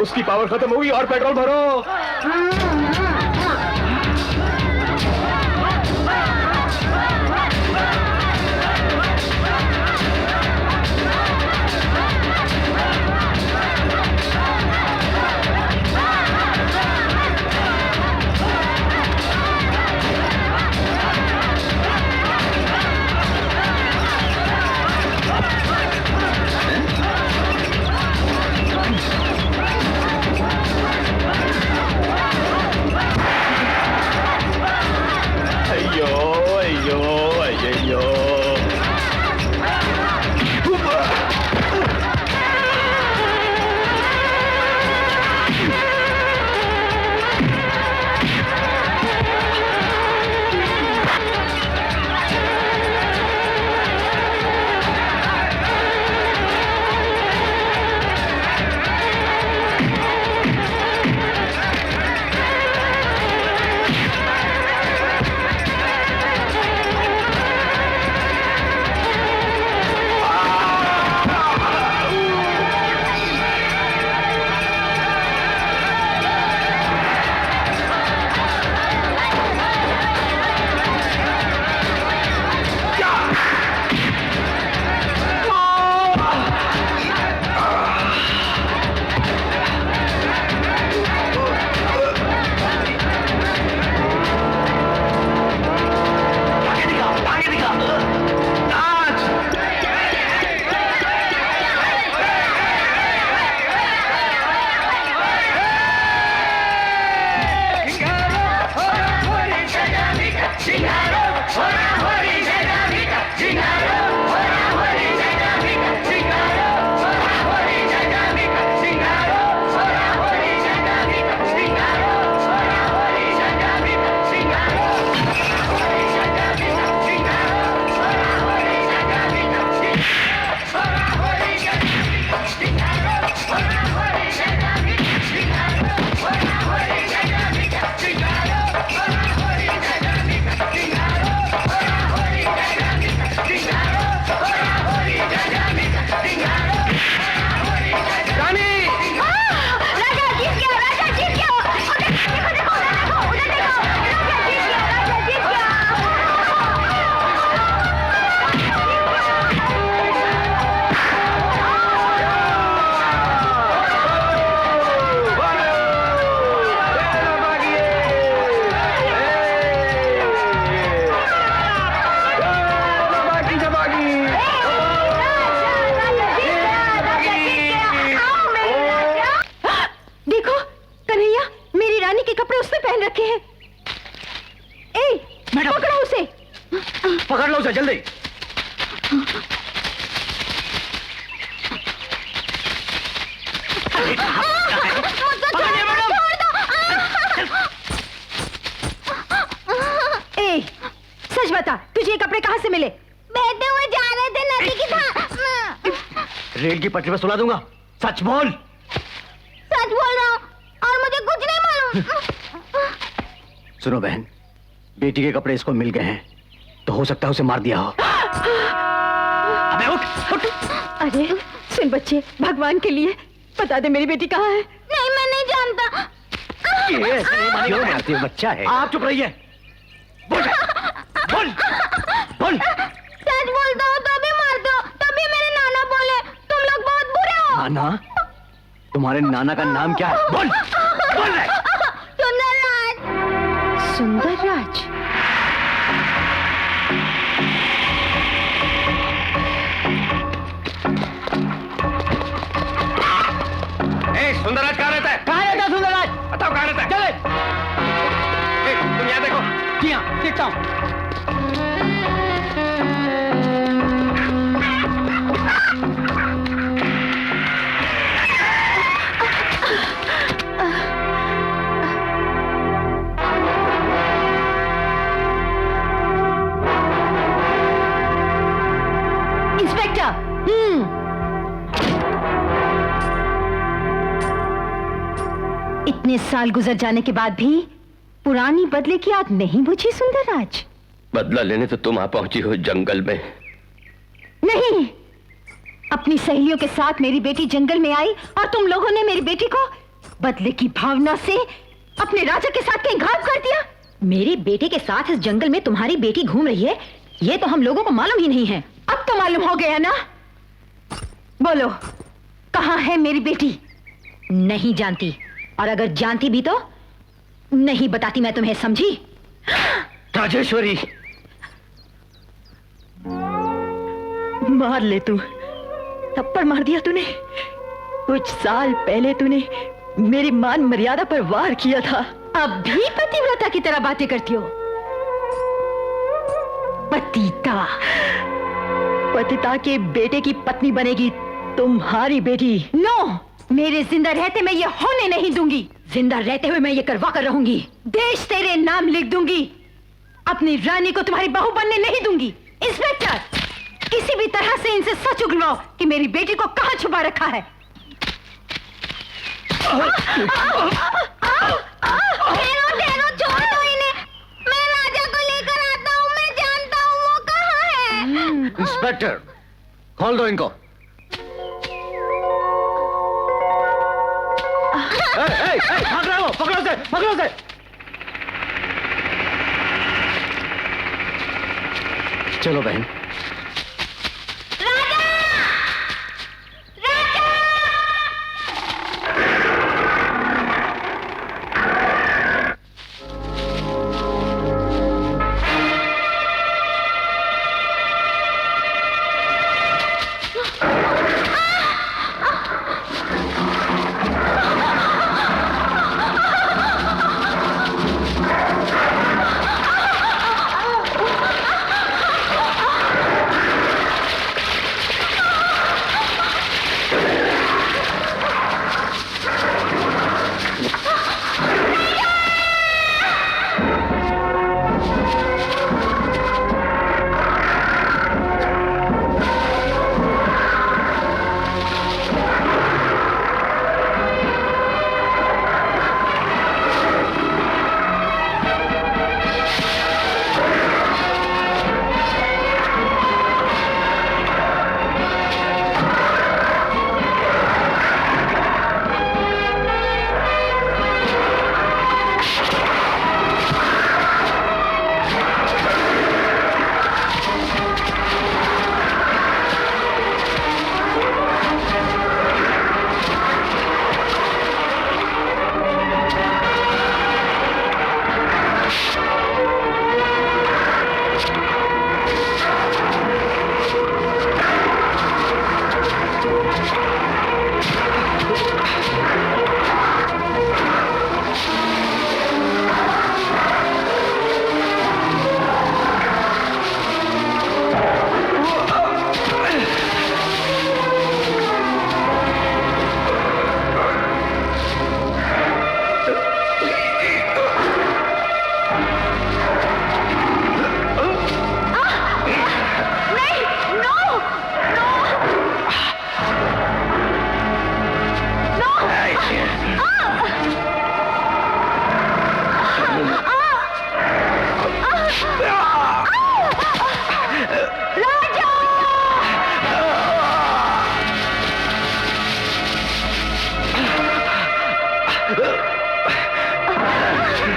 उसकी पावर खत्म हुई और पेट्रोल भरो। के कपड़े उसने पहन रखे हैं। ए, मैडम, पकड़ो उसे। पकड़ लो उसे जल्दी। ए, सच बता, तुझे ये कपड़े कहाँ से मिले? बहते हुए जा रहे थे नदी की धार। रेल की पटरी पर सुला दूंगा, सच बोल। सच बोल रहा हूँ और मुझे कुछ नहीं मालूम। सुनो बहन, बेटी के कपड़े इसको मिल गए हैं तो हो सकता है उसे मार दिया हो। अबे उठ उठ। अरे सुन बच्चे, भगवान के लिए बता दे मेरी बेटी कहाँ है। नहीं, मैं नहीं जानता। क्यों मारती हो, बच्चा है। आप चुप रहिए। बोल बोल बोल। सच बोलता हो तो भी मारते हो। तभी मेरे नाना बोले तुम लोग बहुत बुरे हो। नाना? तुम्हारे नाना का नाम क्या है? बोल बोल रहे। सुंदरराज। सुंदरराज? सुंदरराज कहाँ रहता है? कहाँ रहता है सुंदरराज? बताओ कहाँ रहता है? चले। तुम यहाँ देखो। जी हाँ, देखता हूँ। इंस्पेक्टर। इतने साल गुजर जाने के बाद भी पुरानी बदले की आग नहीं बुझी सुंदरराज? बदला लेने तो तुम आ पहुंची हो जंगल में। नहीं, अपनी सहेलियों के साथ मेरी बेटी जंगल में आई और तुम लोगों ने मेरी बेटी को बदले की भावना से अपने राजा के साथ कहीं गायब कर दिया। मेरी बेटी के साथ इस जंगल में तुम्हारी बेटी घूम रही है, ये तो हम लोगों को मालूम ही नहीं है। अब तो मालूम हो गया ना? बोलो, कहाँ है मेरी बेटी? नहीं जानती, और अगर जानती भी तो नहीं बताती मैं तुम्हें, समझी? राजेश्वरी, मार ले तू, थप्पड़ मार दिया तूने। कुछ साल पहले तूने मेरी मान मर्यादा पर वार किया था, अब भी पतिव्रता की तरह बातें करती हो। पतिता, पतिता के बेटे की पत्नी बनेगी तुम्हारी बेटी। नो, मेरे जिंदा रहते मैं ये होने नहीं दूंगी। जिंदा रहते हुए मैं ये करवा कर रहूंगी। देश तेरे नाम लिख दूंगी, अपनी रानी को तुम्हारी बहू बनने नहीं दूंगी। इंस्पेक्टर, किसी भी तरह से इनसे सच उगलवाओ कि मेरी बेटी को कहां छुपा रखा है। ठहरो, छोड़ दो इन्हें। मैं राजा को लेकर आता हूँ, मैं जानता हूँ वो कहाँ है। इंस्पेक्टर, खोल दो इनको। भाग रहे हो, पकड़ो से, पकड़ो से। चलो बहन।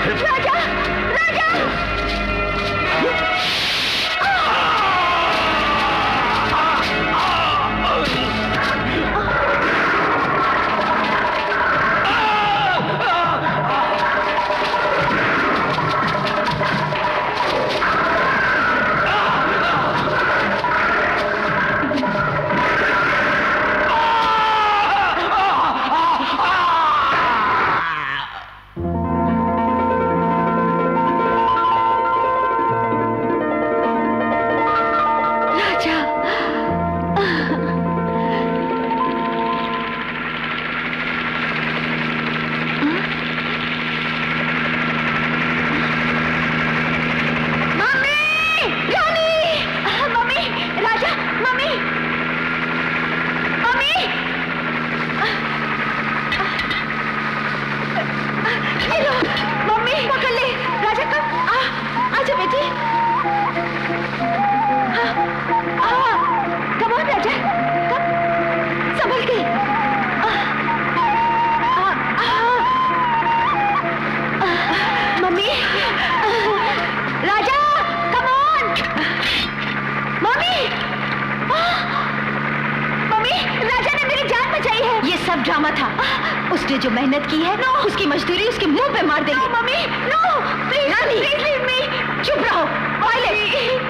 राजा राजा ड्रामा था। उसने जो मेहनत की है उसकी मजदूरी उसके मुंह पे मार देंगे। Mummy no please please leave me. चुप रहो वायलेट।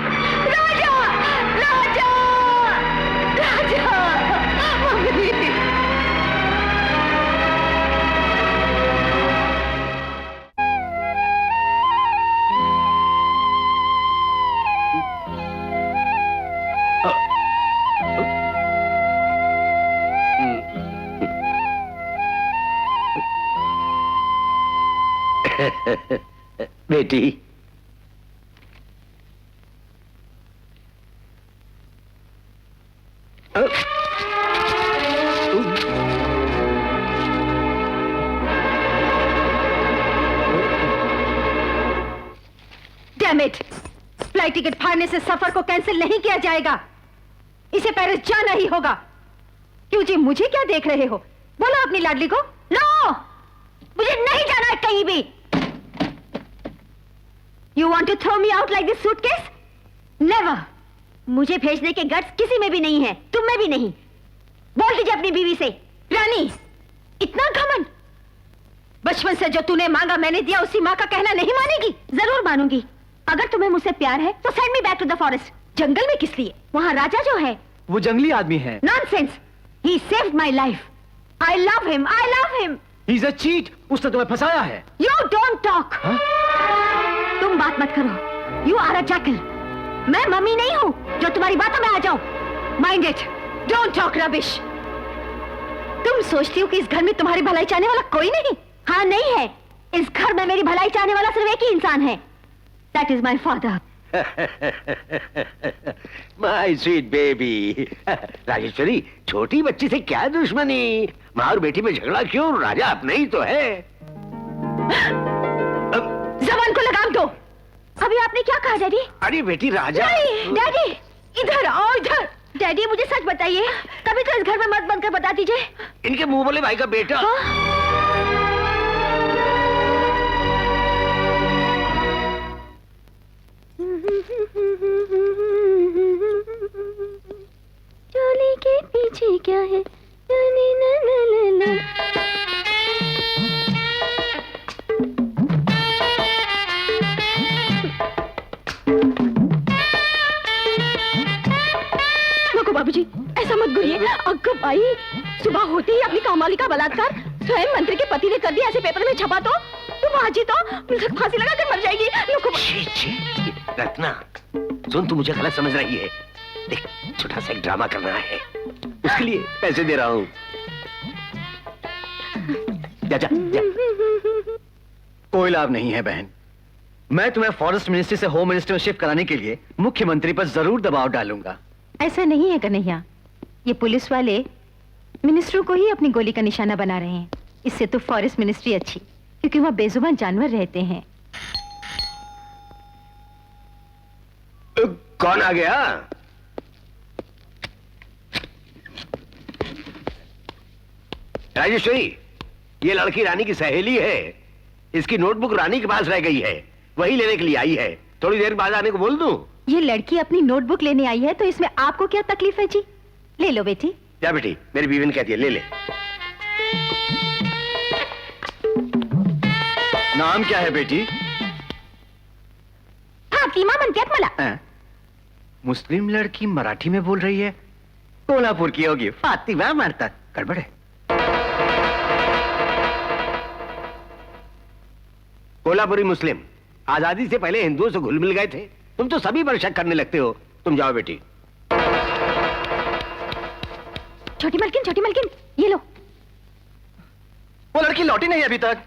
राजा राजा राजा मम्मी बेटी डैम इट, फ्लाइट टिकट फाड़ने से सफर को कैंसिल नहीं किया जाएगा। इसे पेरिस जाना ही होगा। क्यों जी, मुझे क्या देख रहे हो? बोलो अपनी लाडली को। नो, मुझे नहीं जाना है कहीं भी। You want to throw me out like this suitcase? Never. मुझे भेजने के गट्स किसी में भी नहीं है, तुम में भी नहीं। बोल दीजिए अपनी बीवी से। रानी, इतना घमंड। बचपन से जो तूने मांगा मैंने दिया, उसी माँ का कहना नहीं मानेगी? जरूर मानूंगी। अगर तुम्हें मुझसे प्यार है तो send me back to the forest. जंगल में किस लिए? वहाँ राजा जो है वो जंगली आदमी है। Nonsense. He saved my life. I love him. I love him. He's a cheat. उसने तुम्हें फंसाया है। You don't talk. हाँ? तुम बात मत करो। You are a jackal. मैं मम्मी नहीं हूँ जो तुम्हारी बातों में आ जाऊं। Mind it. Don't talk rubbish. तुम सोचती हो कि इस घर में तुम्हारी भलाई चाहने वाला कोई नहीं? हाँ, नहीं है। इस घर में मेरी भलाई चाहने वाला सिर्फ एक ही इंसान है। That is my father. My sweet baby. Rajeshwari, छोटी बच्ची से क्या दुश्मनी? माँ और बेटी में झगड़ा क्यों? राजा अपने ही तो है। जबान को लगाम दो। अभी आपने क्या कहा डैडी? अरे बेटी, राजा। डैडी इधर आओ, इधर। डैडी मुझे सच बताइए, कभी तो इस घर में मत बंद कर बता दीजिए। इनके मुंह बोले भाई का बेटा। चोली के पीछे क्या है? नको बाबूजी, ऐसा मत बोलिए। अगर भाई सुबह होते ही अपनी कामवाली का बलात्कार स्वयं मंत्री के पति ने कर दिया, ऐसे पेपर में छपा तो आज ही तो फांसी लगा कर मर जाएगी। नको रत्ना, सुन, तू मुझे गलत समझ रही है। देख, छोटा सा एक ड्रामा करना है, उसके लिए पैसे दे रहा हूँ। जा जा जा। कोई लाभ नहीं है बहन। मैं तुम्हें फॉरेस्ट मिनिस्ट्री से होम मिनिस्टर में शिफ्ट कराने के लिए मुख्यमंत्री पर जरूर दबाव डालूंगा। ऐसा नहीं है कन्हैया, ये पुलिस वाले मिनिस्टरों को ही अपनी गोली का निशाना बना रहे हैं। इससे तो फॉरेस्ट मिनिस्ट्री अच्छी, क्योंकि वहाँ बेजुबान जानवर रहते हैं। कौन आ गया? राजेश्वरी, ये लड़की रानी की सहेली है। इसकी नोटबुक रानी के पास रह गई है, वही लेने के लिए आई है। थोड़ी देर बाद आने को बोल दूं? ये लड़की अपनी नोटबुक लेने आई है तो इसमें आपको क्या तकलीफ है जी? ले लो बेटी। क्या बेटी? मेरी बीवी ने कहती है ले ले। नाम क्या है बेटी? फातिमा मनक्यात मला। मुस्लिम लड़की मराठी में बोल रही है, कोल्हापुर की होगी, फातिमा मारता। गड़बड़ है। कोल्हापुरी मुस्लिम आजादी से पहले हिंदुओं से घुल मिल गए थे। तुम तो सभी पर शक करने लगते हो। तुम जाओ बेटी। छोटी मलकिन ये लो। वो लड़की लौटी नहीं अभी तक।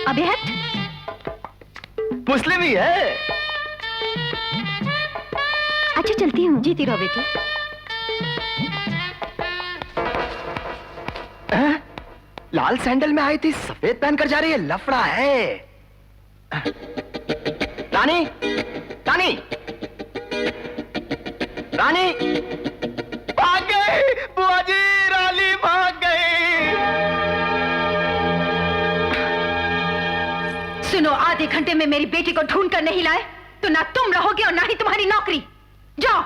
अबे हट। मुस्लिम ही है। अच्छा चलती हूँ, जीती रहो बेटी। लाल सैंडल में आई थी, सफेद पहनकर जा रही है, लफड़ा है। रानी रानी रानी भाग गई बुआ जी, रानी भाग गई। सुनो, आधे घंटे में मेरी बेटी को ढूंढ कर नहीं लाए तो ना तुम रहोगे और ना ही तुम्हारी नौकरी। जाओ।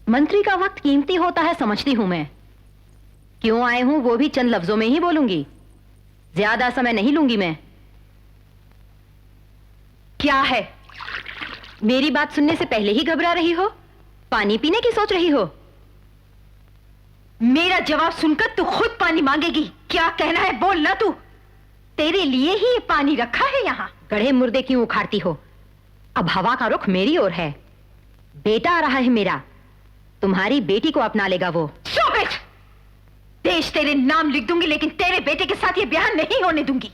मंत्री का वक्त कीमती होता है, समझती हूं मैं। क्यों आए हूं वो भी चंद लफ्जों में ही बोलूंगी, ज्यादा समय नहीं लूंगी मैं। क्या है? मेरी बात सुनने से पहले ही घबरा रही हो? पानी पीने की सोच रही हो? मेरा जवाब सुनकर तू खुद पानी मांगेगी। क्या कहना है बोल ना तू। तेरे लिए ही ये पानी रखा है यहां। गढ़े मुर्दे क्यों उखाड़ती हो? अब हवा का रुख मेरी ओर है। बेटा आ रहा है मेरा, तुम्हारी बेटी को अपना लेगा वो। Stop it! देश तेरे नाम लिख दूंगी लेकिन तेरे बेटे के साथ ये ब्याह नहीं होने दूंगी।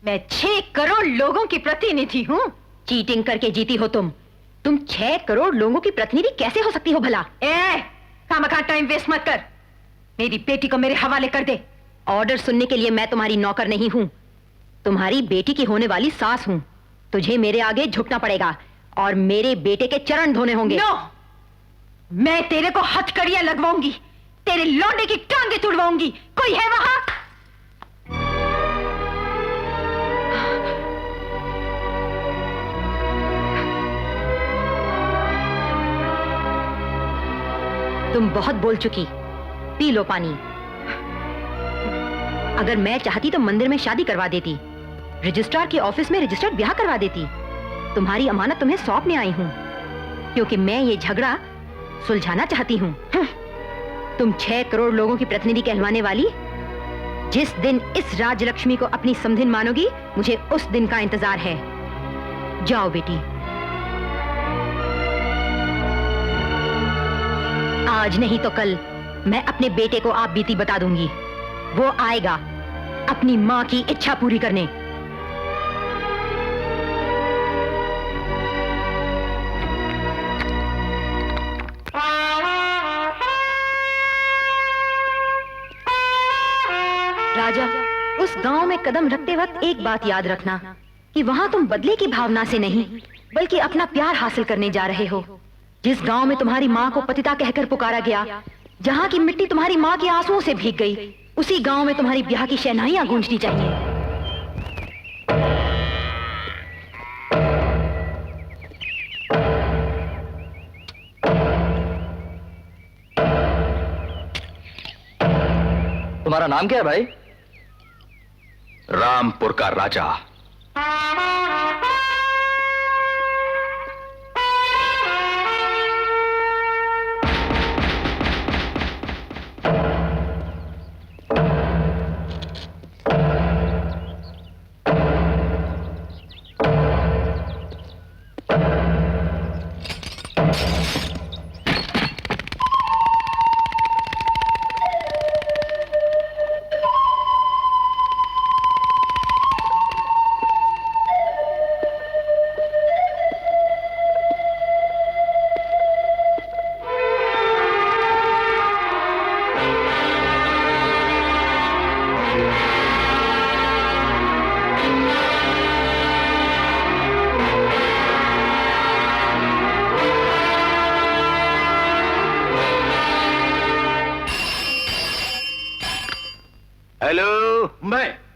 मैं 6 करोड़ लोगों की प्रतिनिधि हूं। चीटिंग करके जीती हो तुम 6 करोड़ लोगों की प्रतिनिधि कैसे हो सकती हो भला? खामखा टाइम वेस्ट मत कर। मेरी बेटी को मेरे हवाले कर दे। ऑर्डर सुनने के लिए मैं तुम्हारी नौकर नहीं हूं, तुम्हारी बेटी की होने वाली सास हूं। तुझे मेरे आगे झुकना पड़ेगा और मेरे बेटे के चरण धोने होंगे। no! मैं तेरे को हथकड़ियां लगवाऊंगी, तेरे लौंडे की टांगे तुड़वाऊंगी। कोई है वहां? तुम बहुत बोल चुकी, पी लो पानी। अगर मैं चाहती तो मंदिर में शादी करवा देती, रजिस्ट्रार के ऑफिस में रजिस्टर्ड ब्याह करवा देती। तुम्हारी अमानत तुम्हें सौंपने आई हूं क्योंकि मैं ये झगड़ा सुलझाना चाहती हूं। तुम 6 करोड़ लोगों की प्रतिनिधि कहलवाने वाली, जिस दिन इस राजलक्ष्मी को अपनी समधिन मानोगी, मुझे उस दिन का इंतजार है। जाओ बेटी। आज नहीं तो कल मैं अपने बेटे को आप बीती बता दूंगी। वो आएगा अपनी मां की इच्छा पूरी करने। राजा, उस गांव में कदम रखते वक्त एक बात याद रखना कि वहां तुम बदले की भावना से नहीं बल्कि अपना प्यार हासिल करने जा रहे हो। जिस गांव में तुम्हारी मां को पतिता कहकर पुकारा गया, जहां की मिट्टी तुम्हारी मां के आंसुओं से भीग गई, उसी गांव में तुम्हारी ब्याह की शहनाइयां गूंजनी चाहिए। तुम्हारा नाम क्या है भाई? रामपुर का राजा।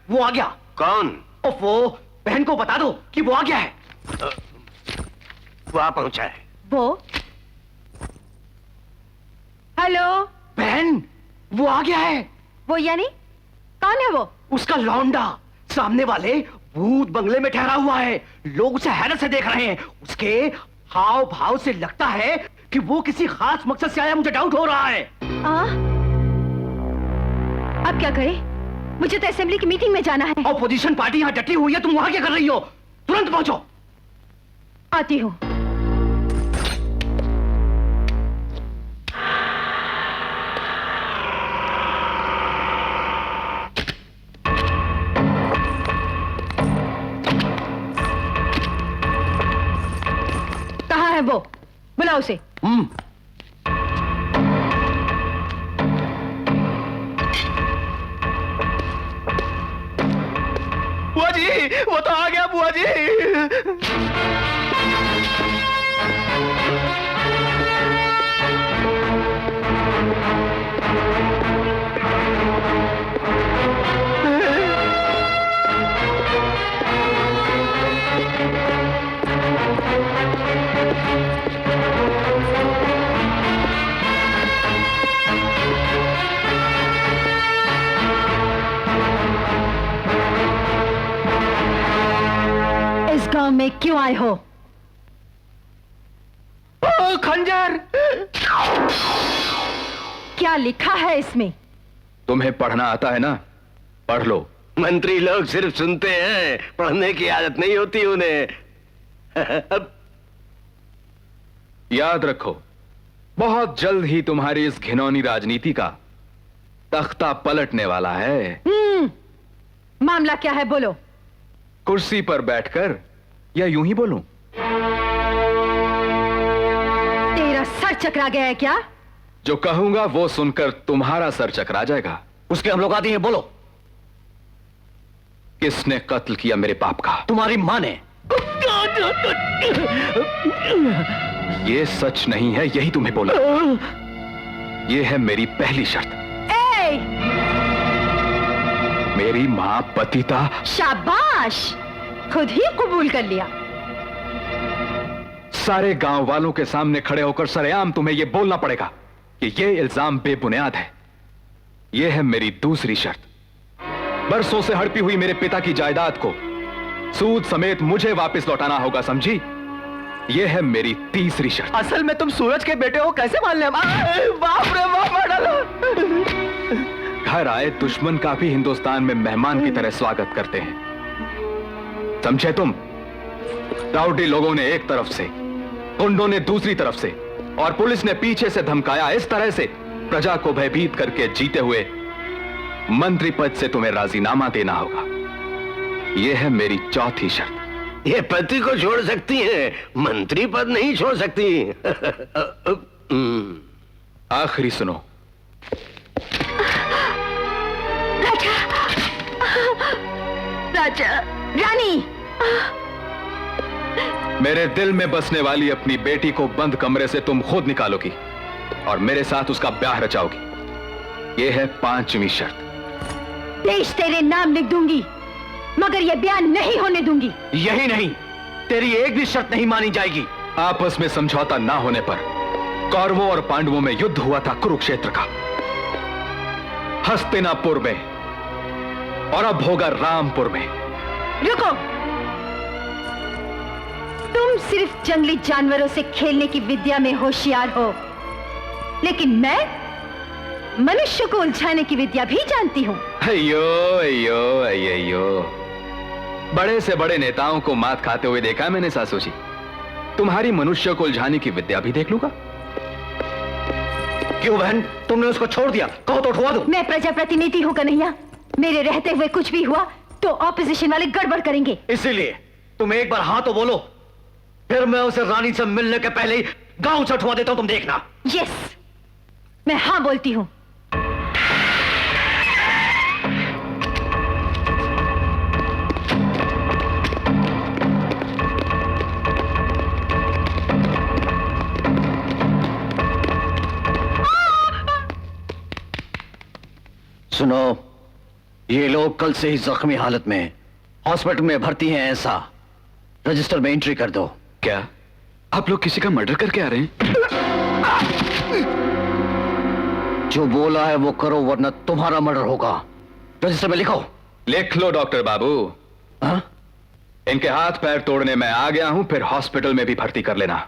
वो आ गया। कौन? वो बहन को बता दो कि वो आ गया है। वहां पहुंचा है। वो हेलो बहन, वो आ गया है। वो यानी कौन है वो? उसका लौंडा सामने वाले भूत बंगले में ठहरा हुआ है। लोग उसे हैरत से देख रहे हैं। उसके हाव भाव से लगता है कि वो किसी खास मकसद से आया। मुझे डाउट हो रहा है। अब क्या करें? मुझे तो असेंबली की मीटिंग में जाना है। ऑपोजिशन पार्टी यहाँ डटी हुई है, तुम वहां क्या कर रही हो? तुरंत पहुंचो। आती हूँ। कहाँ है वो? बुलाओ उसे। बुआ जी, वो तो आ गया बुआ जी। गांव में क्यों आए हो? खंजर। क्या लिखा है इसमें? तुम्हें पढ़ना आता है ना? पढ़ लो। मंत्री लोग सिर्फ सुनते हैं, पढ़ने की आदत नहीं होती उन्हें। अब याद रखो, बहुत जल्द ही तुम्हारी इस घिनौनी राजनीति का तख्ता पलटने वाला है। मामला क्या है, बोलो। कुर्सी पर बैठकर या यूं ही बोलूं? तेरा सर चकरा गया है क्या? जो कहूंगा वो सुनकर तुम्हारा सर चकरा जाएगा। उसके हम लोग आते हैं, बोलो। किसने कत्ल किया मेरे बाप का? तुम्हारी मां ने। ये सच नहीं है, यही तुम्हें बोला। ये है मेरी पहली शर्त। मेरी मां पतिता। शाबाश, खुद ही कबूल कर लिया। सारे गांव वालों के सामने खड़े होकर सरेआम तुम्हें यह बोलना पड़ेगा कि यह इल्जाम बेबुनियाद है। यह है मेरी दूसरी शर्त। बरसों से हड़पी हुई मेरे पिता की जायदाद को सूद समेत मुझे वापस लौटाना होगा, समझी? यह है मेरी तीसरी शर्त। असल में तुम सूरज के बेटे हो, कैसे मान ले? बाप रे बाप, मार डालो। घर आए दुश्मन का भी हिंदुस्तान में मेहमान की तरह स्वागत करते हैं, समझे तुम? राउडी लोगों ने एक तरफ से, गुंडों ने दूसरी तरफ से, और पुलिस ने पीछे से धमकाया। इस तरह से प्रजा को भयभीत करके जीते हुए मंत्री पद से तुम्हें राजीनामा देना होगा। यह है मेरी चौथी शर्त। ये पति को छोड़ सकती है, मंत्री पद नहीं छोड़ सकती। आखिरी सुनो। राजा, रानी, मेरे दिल में बसने वाली अपनी बेटी को बंद कमरे से तुम खुद निकालोगी और मेरे साथ उसका ब्याह रचाओगी। यह है पांचवी शर्त। देश तेरे नाम लिख दूंगी, मगर यह बयान नहीं होने दूंगी। यही नहीं, तेरी एक भी शर्त नहीं मानी जाएगी। आपस में समझौता ना होने पर कौरवों और पांडवों में युद्ध हुआ था कुरुक्षेत्र का, हस्तिनापुर में, और अब होगा रामपुर में। रुको, तुम सिर्फ जंगली जानवरों से खेलने की विद्या में होशियार हो, लेकिन मैं मनुष्य को उलझाने की विद्या भी जानती हूं। अयो अयो अयो, बड़े से बड़े नेताओं को मात खाते हुए देखा है मैंने सासू जी। तुम्हारी मनुष्य को उलझाने की विद्या भी देख लूंगा। क्यों बहन, तुमने उसको छोड़ दिया? कहो तो उठवा दो। मैं प्रजाप्रतिनिधि हूं कन्हैया, मेरे रहते हुए कुछ भी हुआ तो ऑपोजिशन वाले गड़बड़ करेंगे। इसीलिए तुम एक बार हाँ तो बोलो, फिर मैं उसे रानी से मिलने के पहले ही गांव से उठवा देता हूं, तुम देखना। यस, मैं हाँ बोलती हूं। सुनो, ये लोग कल से ही जख्मी हालत में हॉस्पिटल में भर्ती हैं, ऐसा रजिस्टर में एंट्री कर दो। क्या आप लोग किसी का मर्डर करके आ रहे हैं? जो बोला है वो करो, वरना तुम्हारा मर्डर होगा। रजिस्टर में लिखो। लिख लो डॉक्टर बाबू। हाँ? इनके हाथ पैर तोड़ने मैं आ गया हूं, फिर हॉस्पिटल में भी भर्ती कर लेना।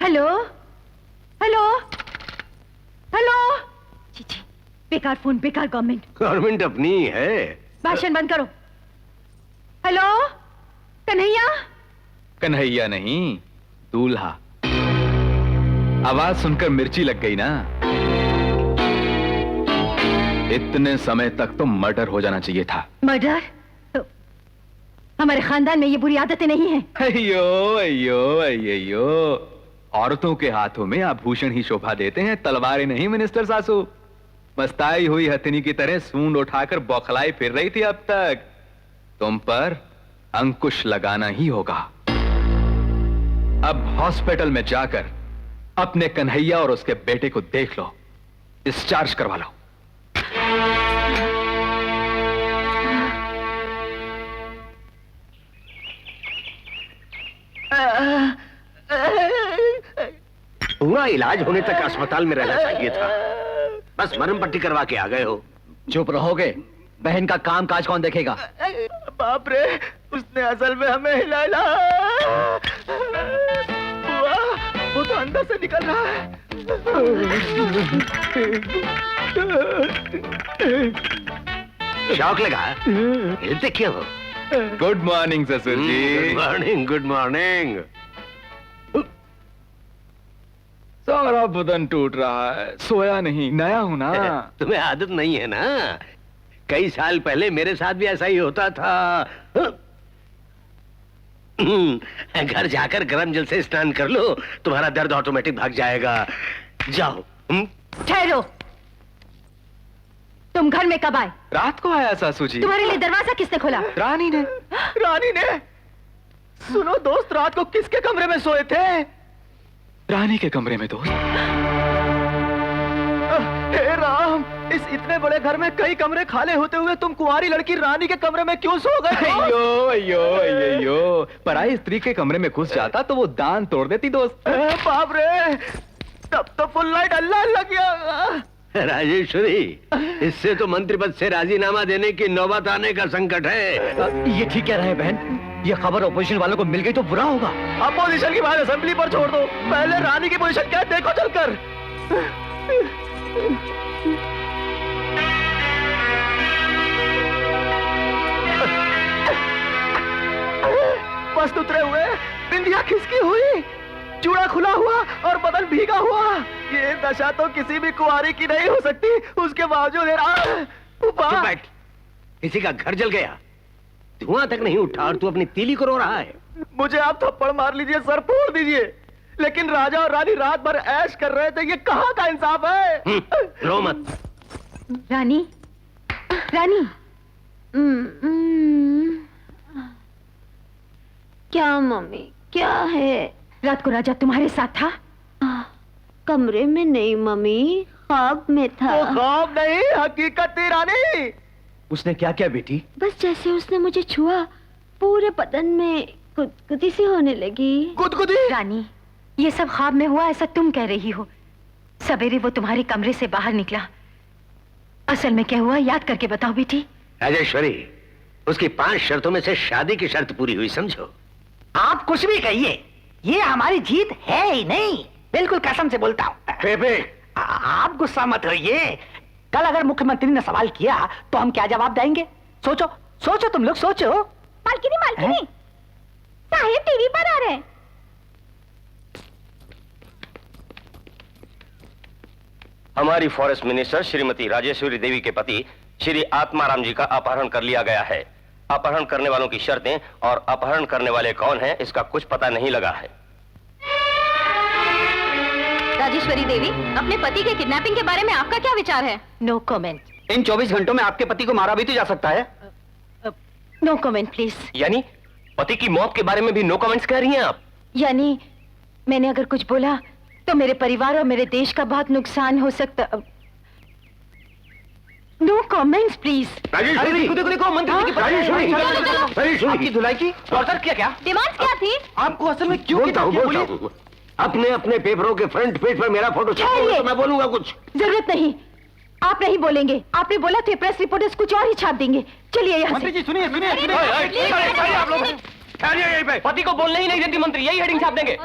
Hello hello hello. चीची, बेकार फोन, बेकार गवर्नमेंट। गवर्नमेंट अपनी है। भाषण बंद करो। हेलो कन्हैया। कन्हैया नहीं, दूल्हा। आवाज सुनकर मिर्ची लग गई ना? इतने समय तक तो मर्डर हो जाना चाहिए था। मर्डर? हमारे खानदान में ये बुरी आदतें नहीं हैं। अयो अयो अयो, औरतों के हाथों में आभूषण ही शोभा देते हैं, तलवारें नहीं मिनिस्टर सासू। मस्ताई हुई हथिनी की तरह सूंड उठाकर बौखलाई फिर रही थी अब तक। तुम पर अंकुश लगाना ही होगा। अब हॉस्पिटल में जाकर अपने कन्हैया और उसके बेटे को देख लो, डिस्चार्ज करवा लो। पूरा इलाज होने तक अस्पताल में रहना चाहिए था, बस मरहम पट्टी करवा के आ गए हो। चुप रहोगे? बहन का काम काज कौन देखेगा? बाप रे, उसने असल में हमें हिलाया। बुआ, वो तो अंदर से निकल रहा है। शौक लगा? हिलते क्यों हो? गुड मॉर्निंग ससुर जी। Good morning, good morning. सारा बदन टूट रहा है, सोया नहीं, नया हूं ना। तुम्हें आदत नहीं है ना? कई साल पहले मेरे साथ भी ऐसा ही होता था। घर जाकर गर्म जल से स्नान कर लो, तुम्हारा दर्द ऑटोमेटिक भाग जाएगा। जाओ। ठहरो, तुम घर में कब आए? रात को आया सासू जी। तुम्हारे लिए दरवाजा किसने खोला? रानी ने। रानी ने? सुनो दोस्त, रात को किसके कमरे में सोए थे? रानी के कमरे में दोस्त। हे राम, इस इतने बड़े घर में कई कमरे खाली होते हुए तुम कुंवारी लड़की रानी के कमरे में क्यों सो गए? अयो अयो अयो, पराई स्त्री के कमरे में घुस जाता तो वो दान तोड़ देती दोस्त। बाप रे, तब तो फुल लाइट अल्लाह लग गया। राजेश्वरी, इससे तो मंत्री पद से राजीनामा देने की नौबत आने का संकट है। ये ठीक कह रहे हैं बहन, ये खबर ऑपोजिशन वालों को मिल गई तो बुरा होगा। अपोजिशन की बात असेंबली पर छोड़ दो, पहले रानी की पोजीशन क्या है देखो चलकर। मस्त उतरे हुए, बिंदिया खिसकी हुई, चूड़ा खुला हुआ और बदन भीगा हुआ। ये दशा तो किसी भी कुंवारी की नहीं हो सकती। उसके बावजूद चुप बैठ। किसी का घर जल गया, धुआं तक नहीं उठा और तू अपनी तीली को रो रहा है। मुझे आप थप्पड़ मार लीजिए, सर फोड़ दीजिए, लेकिन राजा और रानी रात भर ऐश कर रहे थे। ये कहाँ का इंसाफ है? रो मत। रानी, रानी। क्या मम्मी, क्या है? रात को राजा तुम्हारे साथ था? कमरे में नहीं मम्मी, ख्वाब में था। वो ख्वाब नहीं, हकीकत थी रानी। उसने क्या किया बेटी? बस जैसे उसने मुझे छुआ, पूरे बदन में गुदगुदी सी होने लगी। गुदगुदी? रानी, ये सब ख्वाब में हुआ ऐसा तुम कह रही हो। सवेरे वो तुम्हारे कमरे से बाहर निकला। असल में क्या हुआ याद करके बताओ बेटी। राजेश्वरी, उसकी 5 शर्तों में से शादी की शर्त पूरी हुई, समझो। आप कुछ भी कहिए, ये हमारी जीत है ही नहीं। बिल्कुल कसम से बोलता हूँ। बेबे, आप गुस्सा मत होइए। कल अगर मुख्यमंत्री ने सवाल किया तो हम क्या जवाब देंगे? सोचो, सोचो, तुम लोग सोचो। मालकिनी, मालकिनी, साहिब टीवी पर आ रहे हैं। हमारी फॉरेस्ट मिनिस्टर श्रीमती राजेश्वरी देवी के पति श्री आत्माराम जी का अपहरण कर लिया गया है। अपहरण करने वालों की शर्तें और अपहरण करने वाले कौन हैं, इसका कुछ पता नहीं लगा है। राजेश्वरी देवी, अपने पति के किडनैपिंग के बारे में आपका क्या विचार है? No comment. इन 24 घंटों में आपके पति को मारा भी तो जा सकता है। No comment please. यानी पति की मौत के बारे में भी नो कमेंट्स कह रही हैं आप? यानी मैंने अगर कुछ बोला तो मेरे परिवार और मेरे देश का बहुत नुकसान हो सकता। No comments please. देखो मंत्री की आपकी धुलाई की ऑर्डर किया क्या? डिमांड क्या थी? आपको असल में क्यों बोलता हूँ। अपने अपने पेपरों के फ्रंट पेज पर मेरा फोटो छापोगे तो मैं बोलूंगा कुछ। जरूरत नहीं, आप नहीं बोलेंगे। आपने बोला तो प्रेस रिपोर्टर्स कुछ और ही छाप देंगे। चलिए यहाँ से। सुनिए, आप लोग पति को बोलने ही नहीं देती मंत्री, यही हेडिंग छाप देंगे।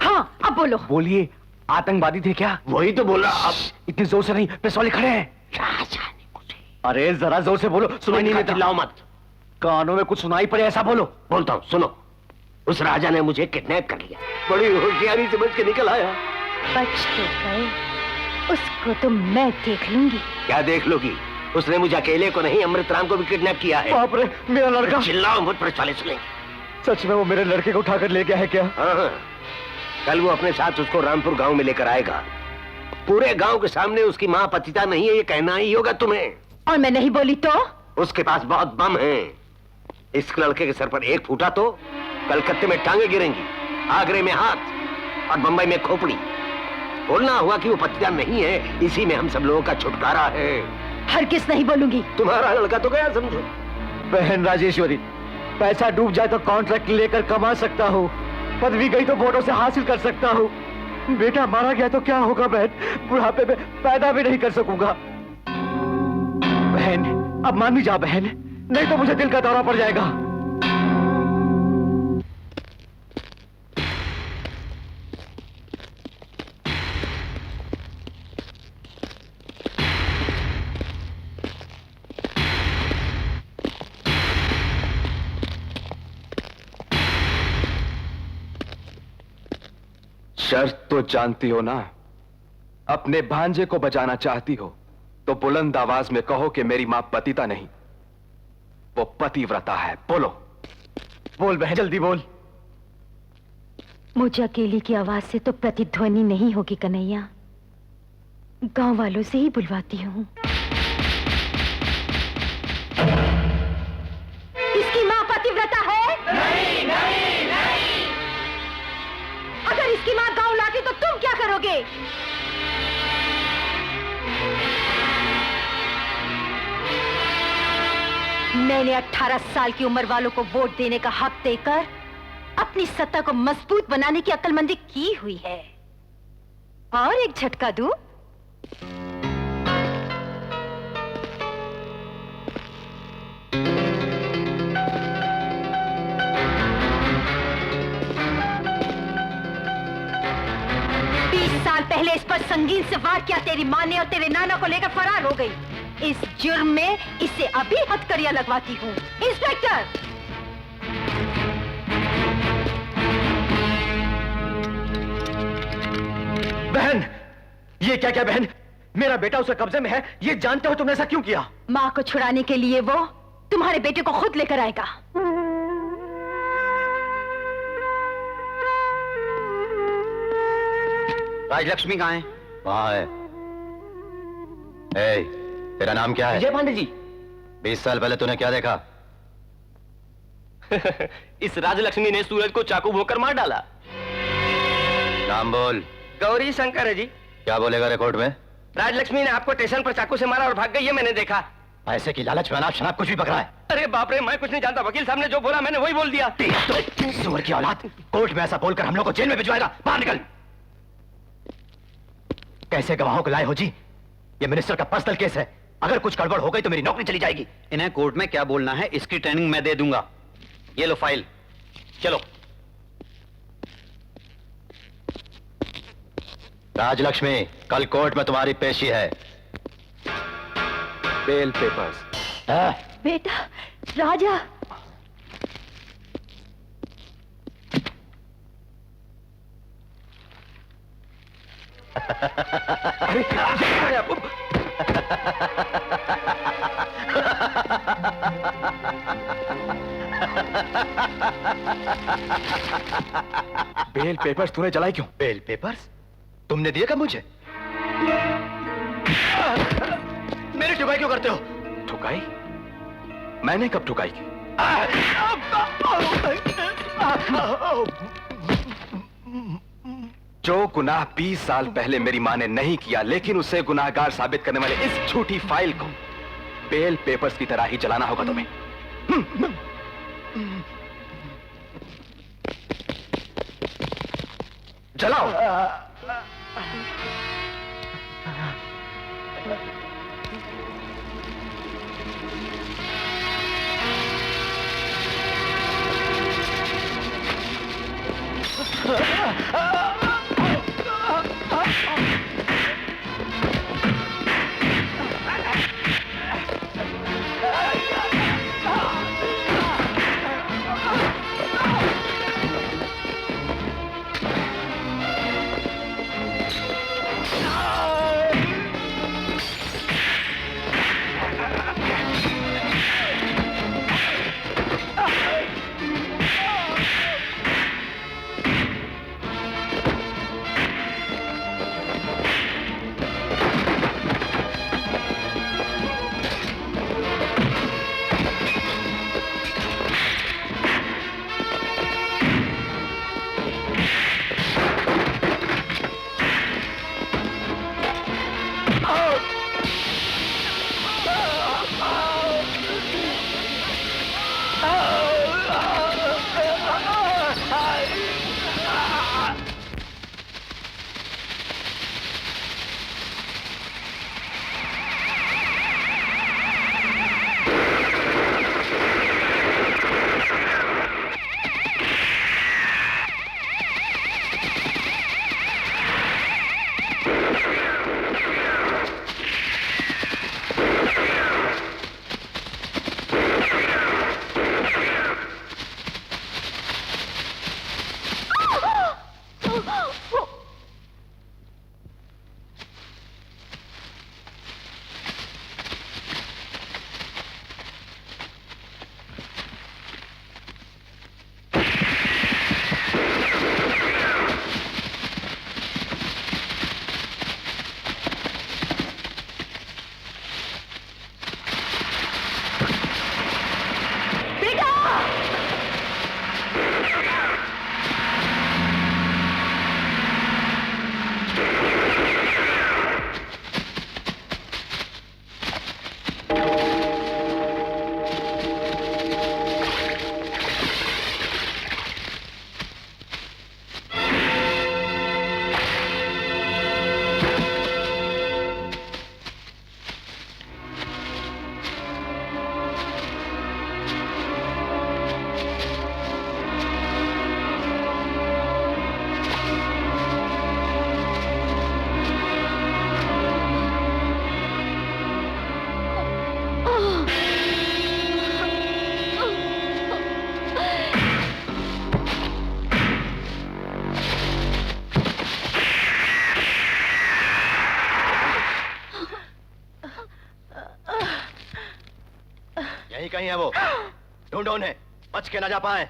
हाँ, अब बोलो। बोलिए, आतंकवादी थे क्या? वही तो बोला। अब इतनी जोर से नहीं, प्रेस वाले खड़े हैं। अरे जरा जोर से बोलो, सुनाई नहीं देता। चिल्लाओ मत। कानों में कुछ सुनाई पड़े ऐसा बोलो। बोलता हूँ, सुनो। उस राजा ने मुझे किडनैप कर लिया, बड़ी होशियारी से बच के निकल आया। बच तो गए, उसको तो मैं देख लूंगी। क्या देख लोगी? उसने मुझे अकेले को नहीं, अमृतराम को भी किडनैप किया है। बाप रे, मेरा लड़का। चिल्लाओ मत, प्रेस वाले सुनेंगे। सच में वो मेरे लड़के को उठाकर ले गया है क्या? हाँ, कल वो अपने साथ उसको रामपुर गांव में लेकर आएगा। पूरे गांव के सामने उसकी माँ पतिता नहीं है, ये कहना ही होगा तुम्हें। और मैं नहीं बोली तो? उसके पास बहुत बम है। इस लड़के के सर पर एक फूटा तो कलकत्ते में टांगे गिरेंगी, आगरे में हाथ और बंबई में खोपड़ी। बोलना हुआ कि वो पतिता नहीं है, इसी में हम सब लोगों का छुटकारा है। हरगिज़ नहीं बोलूंगी। तुम्हारा लड़का तो गया समझो। बहन राजेश्वरी, पैसा डूब जाए तो कॉन्ट्रैक्ट लेकर कमा सकता हूँ, पदवी गई तो वोटों से हासिल कर सकता हूँ। बेटा मारा गया तो क्या होगा बहन? बुढ़ापे में पैदा भी नहीं कर सकूंगा। बहन अब मान भी जा बहन, नहीं तो मुझे दिल का दौरा पड़ जाएगा। शर्त तो जानती हो ना? अपने भांजे को बचाना चाहती हो तो बुलंद आवाज में कहो कि मेरी मां पतिता नहीं, वो पतिव्रता है। बोलो, बोल बहन, जल्दी बोल। मुझे अकेली की आवाज से तो प्रतिध्वनि नहीं होगी कन्हैया, गांव वालों से ही बुलवाती हूँ। इसकी मां पतिव्रता है? नहीं, नहीं, नहीं। अगर इसकी मां गांव लाती तो तुम क्या करोगे? मैंने 18 साल की उम्र वालों को वोट देने का हक देकर अपनी सत्ता को मजबूत बनाने की अक्लमंदी की हुई है। और एक झटका दूं? साल पहले इस पर संगीन से वार किया तेरी मां ने और तेरे नाना को लेकर फरार हो गई। इस जुर्म में इसे अभी हथकड़ियां लगवाती हूँ। इंस्पेक्टर! ये क्या क्या बहन, मेरा बेटा उसके कब्जे में है, ये जानते हो तुमने ऐसा क्यों किया? माँ को छुड़ाने के लिए वो तुम्हारे बेटे को खुद लेकर आएगा। राजलक्ष्मी कहाँ है? वहां है। ए, तेरा नाम क्या है? विजय पांडे जी। 20 साल पहले तूने क्या देखा? इस राजलक्ष्मी ने सूरज को चाकू भोंकर मार डाला। नाम बोल। गौरी शंकर है जी। क्या बोलेगा रिकॉर्ड में? राजलक्ष्मी ने आपको स्टेशन पर चाकू से मारा और भाग गई, ये मैंने देखा। पैसे की लालच में अनाप शनाप कुछ भी पकड़ा है। अरे बाप रे, मैं कुछ नहीं जानता। वकील साहब ने जो बोला मैंने वही बोल दिया। तो सुअर की औलाद, कोर्ट में ऐसा बोलकर हम लोग को जेल में भिजवाएगा। बाहर निकल। कैसे गवाहों को लाए हो जी? ये मिनिस्टर का पर्सनल केस है, अगर कुछ गड़बड़ हो गई तो मेरी नौकरी चली जाएगी। इन्हें कोर्ट में क्या बोलना है इसकी ट्रेनिंग मैं दे दूंगा। ये लो फाइल, चलो। राजलक्ष्मी, कल कोर्ट में तुम्हारी पेशी है। Bail papers. बेटा, राजा। अरे अरे आपको बेल पेपर्स तूने जलाई क्यों? बेल पेपर्स तुमने दिए कब मुझे? मेरी ठुकाई क्यों करते हो? ठुकाई? मैंने कब ठुकाई की? जो गुनाह 20 साल पहले मेरी मां ने नहीं किया, लेकिन उसे गुनाहगार साबित करने वाले इस झूठी फाइल को बेल पेपर्स की तरह ही चलाना होगा तुम्हें। चलाओ। यहीं कहीं है वो। ढूंढो उन्हें, बच के ना जा पाए।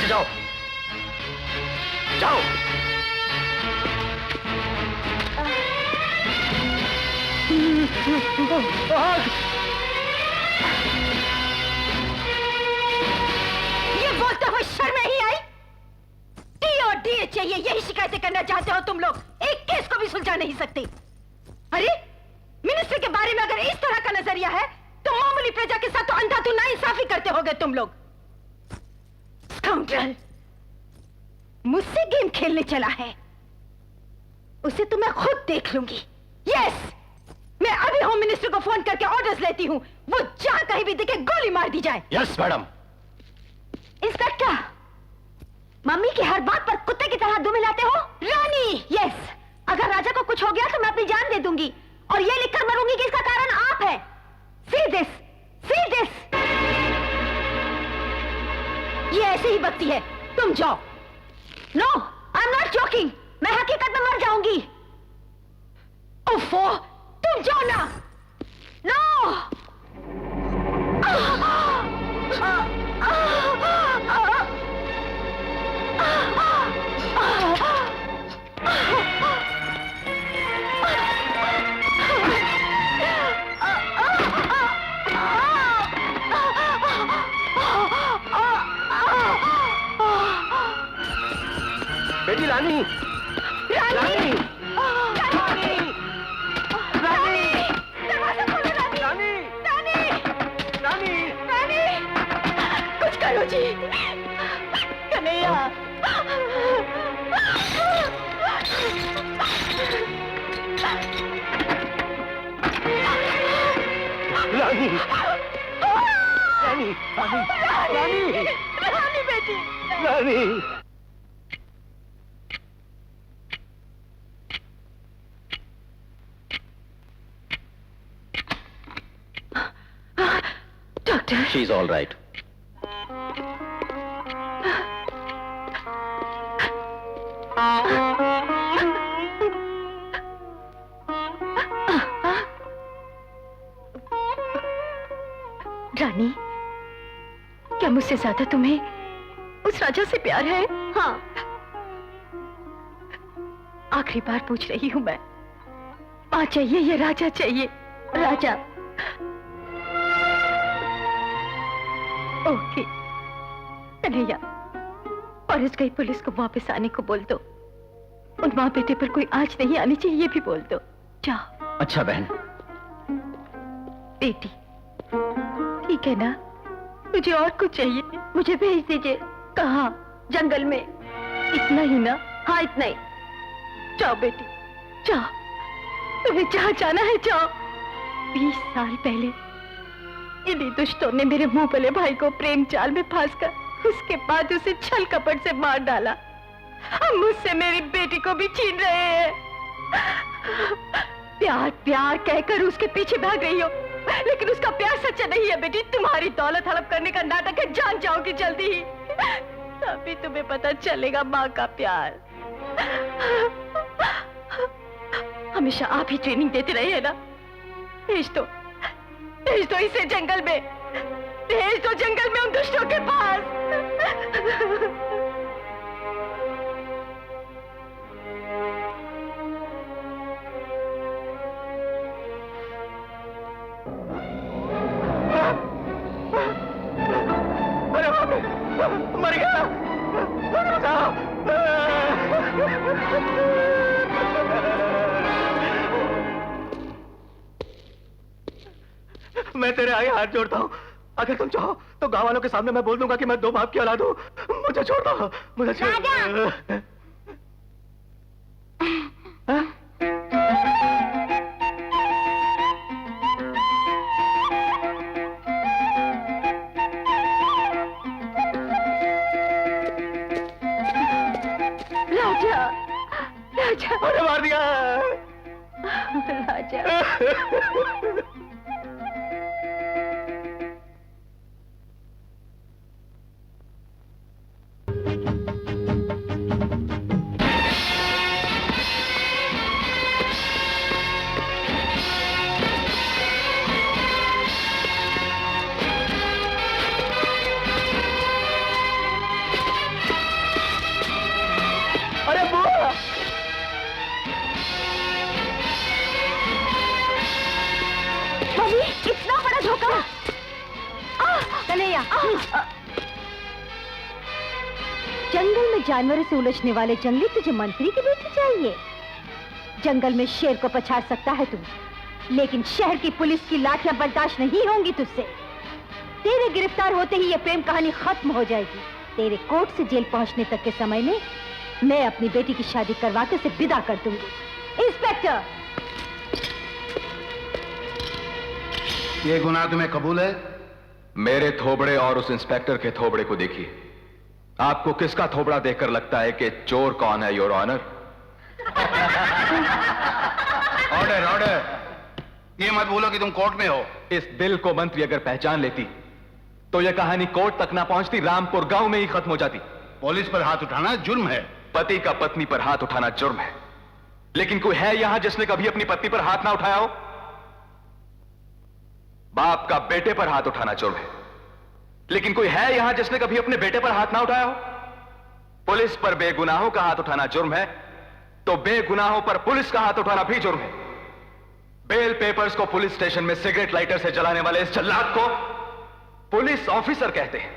जाओ जाओ। ये बोलते हुए शर्म नहीं आई? डी और डी चाहिए, यही शिकायतें करना चाहते हो तुम लोग? एक केस को भी सुलझा नहीं सकते। अरे मिनिस्टर के बारे में अगर इस तरह का नजरिया है तो मामूली प्रजा के साथ तो अंधाधुंध नाइंसाफी करते होगे तुम लोग। स्काउंड्रल, मुझसे गेम खेलने चला है, उसे तो मैं खुद देख लूंगी। यस, मैं अभी होम मिनिस्टर को फोन करके ऑर्डर्स लेती हूँ, वो जहां कहीं भी दिखे गोली मार दी जाए। Yes madam. इंस्पेक्टर, मम्मी की हर बात पर कुत्ते की तरह दुम मिलाते हो। रानी, यस, अगर राजा को कुछ हो गया तो मैं अपनी जान दे दूंगी और ये लिखकर मरूंगी कि इसका कारण आप है। See this, see this। ये ऐसे ही बकती है, तुम जाओ। No, I am not joking, मैं हकीकत में मर जाऊंगी। ओफो, तुम जाओ ना। नो। बेटी रानी, रानी, रानी, रानी, दरवाजा खोलो रानी, रानी, रानी, रानी, रानी, कुछ करो जी, कन्हैया। रानी, रानी, रानी, रानी, रानी बेटी, Rani. Doctor, she is all right. Rani, क्या मुझसे ज्यादा तुम्हें उस राजा से प्यार है? हाँ। आखिरी बार पूछ रही हूं मैं, मां चाहिए या राजा चाहिए? राजा। ओके कन्हैया, फॉरेस्ट गई पुलिस को वापस आने को बोल दो। उन माँ बेटे पर कोई आंच नहीं आनी चाहिए, ये भी बोल दो। जाओ। अच्छा बहन। बेटी, ठीक है ना? मुझे और कुछ चाहिए, मुझे भेज दीजिए। कहाँ? जंगल में। इतना ही ना? हाँ इतना ही। जाओ बेटी, जाओ, तुम्हें जहाँ जाना है जाओ। 20 साल पहले इन्हीं दुष्टों ने मेरे मुंह भले भाई को प्रेम जाल में फांसकर उसके बाद उसे छल कपट से मार डाला। अब मुझसे मेरी बेटी को भी छीन रहे हैं। प्यार प्यार कहकर उसके पीछे भाग रही हो, लेकिन उसका प्यार सच्चा नहीं है बेटी। तुम्हारी दौलत हड़प करने का नाटक है, जान जाओगी जल्दी ही। तभी तुम्हें पता चलेगा माँ का प्यार। हमेशा आप ही ट्रेनिंग देते रहे हैं ना? भेज दो इसे जंगल में, भेज दो जंगल में उन दुष्टों के पास। मैं तेरे आगे हाथ जोड़ता हूँ, अगर तुम चाहो तो गांव वालों के सामने मैं बोल दूंगा कि मैं 2 बाप की औलाद हूँ। मुझे छोड़ दो, मुझे छोड़ दो। राजा, राजा, अरे मार दिया। राजा। अरे बुआ, मम्मी, इतना बड़ा धोखा। कन्हैया, जंगल में जानवरों से उलझने वाले जंगली तुझे मंत्री की बेटी चाहिए। जंगल में शेर को पछाड़ सकता है तू, लेकिन शहर की पुलिस की लाठियां बर्दाश्त नहीं होंगी तुझसे। तेरे गिरफ्तार होते ही ये प्रेम कहानी खत्म हो जाएगी। तेरे कोर्ट से जेल पहुंचने तक के समय में मैं अपनी बेटी की शादी करवा के उसे विदा कर दूंगी। इंस्पेक्टर, ये गुनाह तुम्हें कबूल है? मेरे थोबड़े और उस इंस्पेक्टर के थोबड़े को देखिए। आपको किसका थोबड़ा देखकर लगता है कि चोर कौन है, योर ऑनर? Order, order. ये मत बोलो कि तुम कोर्ट में हो। इस दिल को मंत्री अगर पहचान लेती तो यह कहानी कोर्ट तक ना पहुंचती, रामपुर गांव में ही खत्म हो जाती। पुलिस पर हाथ उठाना जुर्म है। पति का पत्नी पर हाथ उठाना जुर्म है, लेकिन कोई है यहां जिसने कभी अपनी पत्नी पर हाथ ना उठाया हो? बाप का बेटे पर हाथ उठाना जुर्म है, लेकिन कोई है यहां जिसने कभी अपने बेटे पर हाथ ना उठाया हो? पुलिस पर बेगुनाहों का हाथ उठाना जुर्म है, तो बेगुनाहों पर पुलिस का हाथ उठाना भी जुर्म है। बेल पेपर्स को पुलिस स्टेशन में सिगरेट लाइटर से जलाने वाले इस जल्लाद को पुलिस ऑफिसर कहते हैं।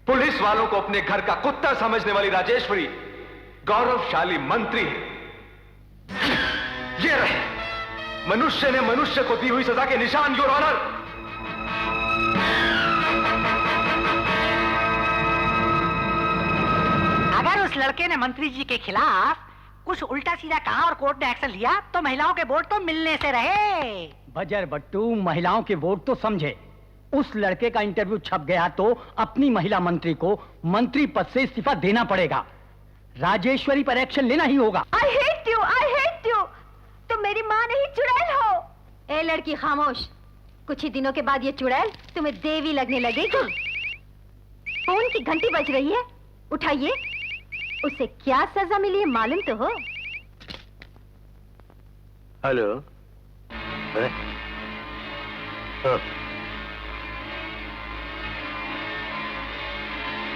पुलिस वालों को अपने घर का कुत्ता समझने वाली राजेश्वरी गौरवशाली मंत्री है। ये रहे मनुष्य ने मनुष्य को दी हुई सजा के निशान, योर ऑनर। अगर उस लड़के ने मंत्री जी के खिलाफ कुछ उल्टा सीधा कहा और कोर्ट ने एक्शन लिया तो महिलाओं के वोट तो मिलने से रहे। बजर बट्टू, महिलाओं के वोट तो समझे। उस लड़के का इंटरव्यू छप गया तो अपनी महिला मंत्री को मंत्री पद से इस्तीफा देना पड़ेगा। राजेश्वरी पर एक्शन लेना ही होगा। I hate you, I hate you। तुम मेरी माँ नहीं चुड़ैल हो। ए लड़की खामोश, कुछ ही दिनों के बाद ये चुड़ैल तुम्हें देवी लगने लगेगी। फोन की घंटी बज रही है, उठाइए। उसे क्या सजा मिली है मालूम तो हो? हेलो। हाँ।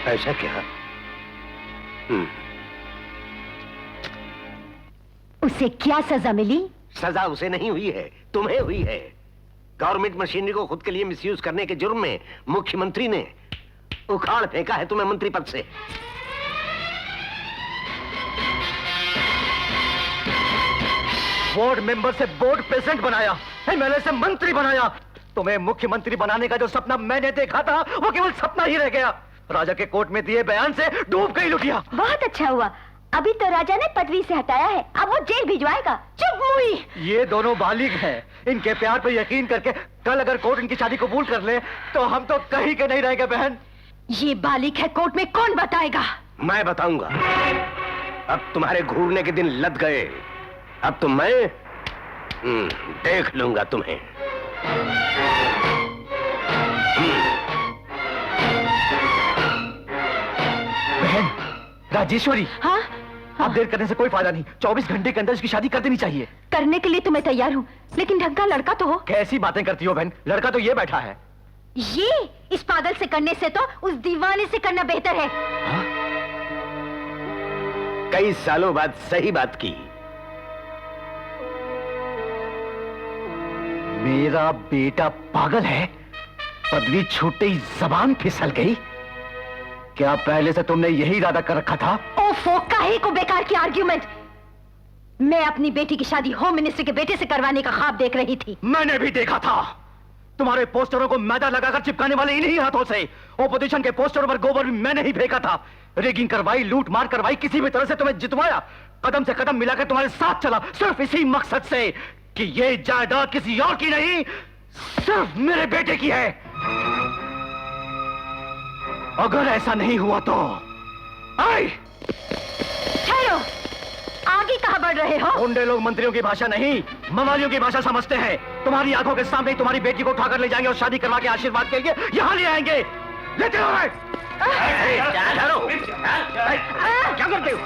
ऐसा क्या? उसे क्या सजा मिली? सजा उसे नहीं हुई है, तुम्हें हुई है। गवर्नमेंट मशीनरी को खुद के लिए मिसयूज करने के जुर्म में मुख्यमंत्री ने उखाड़ फेंका है तुम्हें मंत्री पद से। बोर्ड मेंबर से बोर्ड प्रेसिडेंट बनाया, एमएलए से मंत्री बनाया। तुम्हें मुख्यमंत्री बनाने का जो सपना मैंने देखा था वो केवल सपना ही रह गया। राजा के कोर्ट में दिए बयान से डूब गई लुटिया। बहुत अच्छा हुआ, अभी तो राजा ने पदवी से हटाया है, अब वो जेल भिजवाएगा। चुप मुई। ये दोनों बालिग हैं, इनके प्यार पर यकीन करके कल अगर कोर्ट इनकी शादी कबूल कर ले तो हम तो कहीं के नहीं रहेंगे बहन। ये बालिग है, कोर्ट में कौन बताएगा? मैं बताऊंगा। अब तुम्हारे घूरने के दिन लद गए, अब तो मैं देख लूंगा तुम्हें। बहन राजेश्वरी, हाँ? अब देर करने से कोई फायदा नहीं। 24 घंटे के अंदर इसकी शादी कर देनी चाहिए। करने के लिए तो मैं तैयार हूँ, लेकिन ढंग का लड़का तो हो। कैसी बातें करती हो बहन, लड़का तो ये बैठा है। ये इस पागल से करने से तो उस दीवाने से करना बेहतर है। हाँ? कई सालों बाद सही बात की। मेरा बेटा पागल है? पदवी छूटते ही जबान फिसल गई। क्या पहले से तुमने यही इरादा कर रखा था? ओफो, काहे को बेकार की आर्ग्यूमेंट। मैं अपनी बेटी की शादी होम मिनिस्टर के बेटे से करवाने का ख्वाब देख रही थी। मैंने भी देखा था, तुम्हारे पोस्टरों को मैदा लगाकर चिपकाने वाले इन्हीं हाथों से। ओपोजिशन के पोस्टरों पर गोबर भी मैंने ही फेंका था। रेगिंग करवाई, लूट मार करवाई, किसी भी तरह से तुम्हें जितवाया। कदम से कदम मिलाकर तुम्हारे साथ चला, सिर्फ इसी मकसद से कि ये जायदाद किसी और की नहीं, सिर्फ मेरे बेटे की है। अगर ऐसा नहीं हुआ तो ठहरो, आगे कहां बढ़ रहे हो? गुंडे लोग मंत्रियों की भाषा नहीं, मवालियों की भाषा समझते हैं। तुम्हारी आंखों के सामने तुम्हारी बेटी को उठाकर ले जाएंगे और शादी करवा के आशीर्वाद के लिए यहां ले आएंगे। लेते हो? क्या करते हो?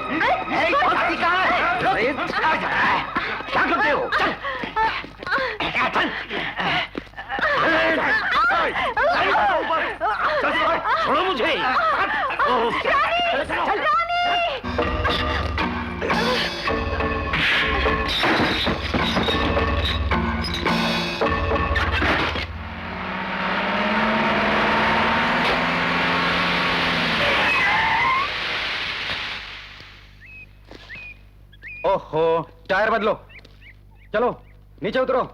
क्या करते हो? चल छोड़ो मुझे। ओहो, टायर बदलो। चलो नीचे उतरो।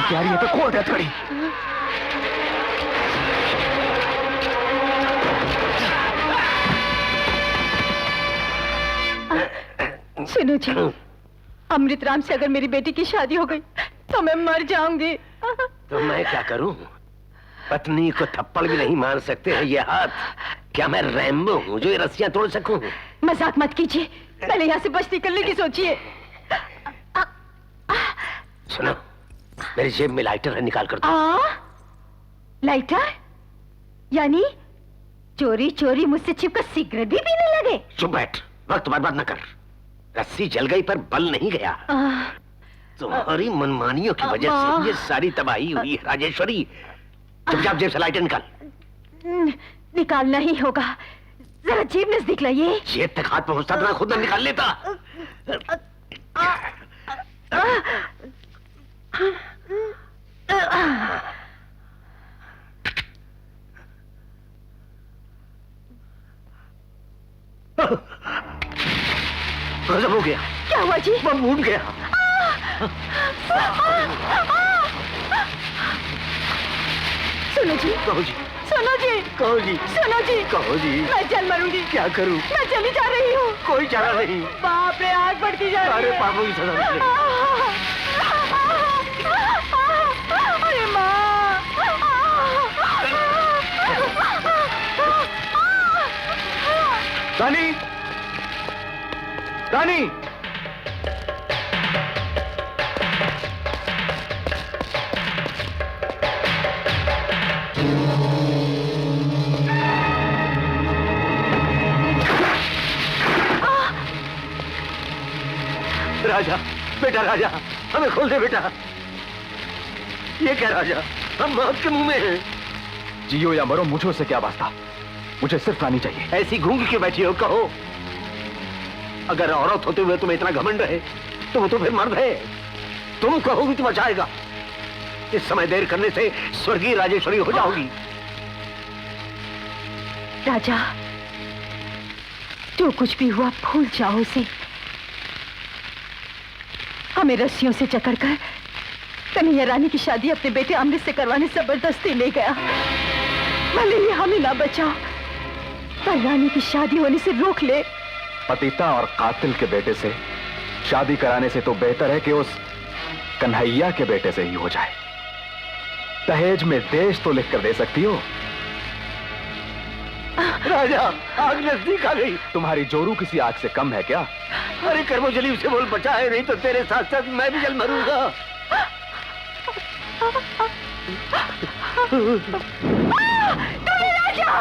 क्या रही है तो खोल दे थोड़ी। सुनो जी, अमृत राम से अगर मेरी बेटी की शादी हो गई तो मैं मर जाऊंगी। तो मैं क्या करूं? पत्नी को थप्पड़ भी नहीं मार सकते हैं ये हाथ। क्या मैं रैम्बो हूं जो ये रस्सियां तोड़ सकूं? मजाक मत कीजिए, पहले यहाँ से बच निकलने की सोचिए। सुनो, मेरी जेब में लाइटर है, निकाल कर दो। लाइटर? यानी चोरी चोरी मुझसे छिपकर सिगरेट भी पीने लगे? चुप बैठ, वक्त बर्बाद न कर। रस्सी जल गई पर बल नहीं गया। तुम्हारी मनमानियों की वजह से ये सारी तबाही हुई है राजेश्वरी। चुपचाप जेब से लाइटर निकाल। निकालना ही होगा, जरा जेब नजदीक लाइए। जेब तक हाथ पहुंचता तो मैं खुद न निकाल लेता। गजब हो गया। क्या हुआ जी? मैं भूल गया। सुनो जी, कहो जी, सुनो जी, कहो जी, सुनो जी, कहो जी। मैं चल मरूंगी। क्या करूं? मैं चली जा रही हूँ। कोई चारा नहीं। बाप रे, आग बढ़ती जा रही है। अरे पापों की सजा मिले। अरे माँ। रानी, रानी, राजा, बेटा राजा, हमें खोल दे बेटा। ये क्या राजा, हम मौत के मुंह में हैं। जियो या मरो, मुझे उससे क्या वास्ता। मुझे सिर्फ रानी चाहिए। ऐसी गूंगी क्यों बैठी हो? कहो। अगर औरत होते हुए तुम्हें इतना घमंड है तो वो तो फिर मर्द है। तुम कहोगी तो बचाएगा। इस समय देर करने से स्वर्गीय राजेश्वरी हो जाओगी। राजा, जो कुछ भी हुआ भूल जाओ उसे। हमें रस्सियों से जकड़कर कन्हैया रानी की शादी अपने बेटे अमृत से करवाने जबरदस्ती ले गया। भले ही हमें ना बचाओ, पर रानी की शादी होने से रोक ले। पतिता और कातिल के बेटे से शादी कराने से तो बेहतर है कि उस कन्हैया के बेटे से ही हो जाए। दहेज में देश तो लिख कर दे सकती हो। राजा, आग नजदीक आ गई। तुम्हारी जोरू किसी आग से कम है क्या? अरे कर्मोजली उसे बोल बचा है, नहीं तो तेरे साथ साथ मैं भी जल मरूंगा। राजा!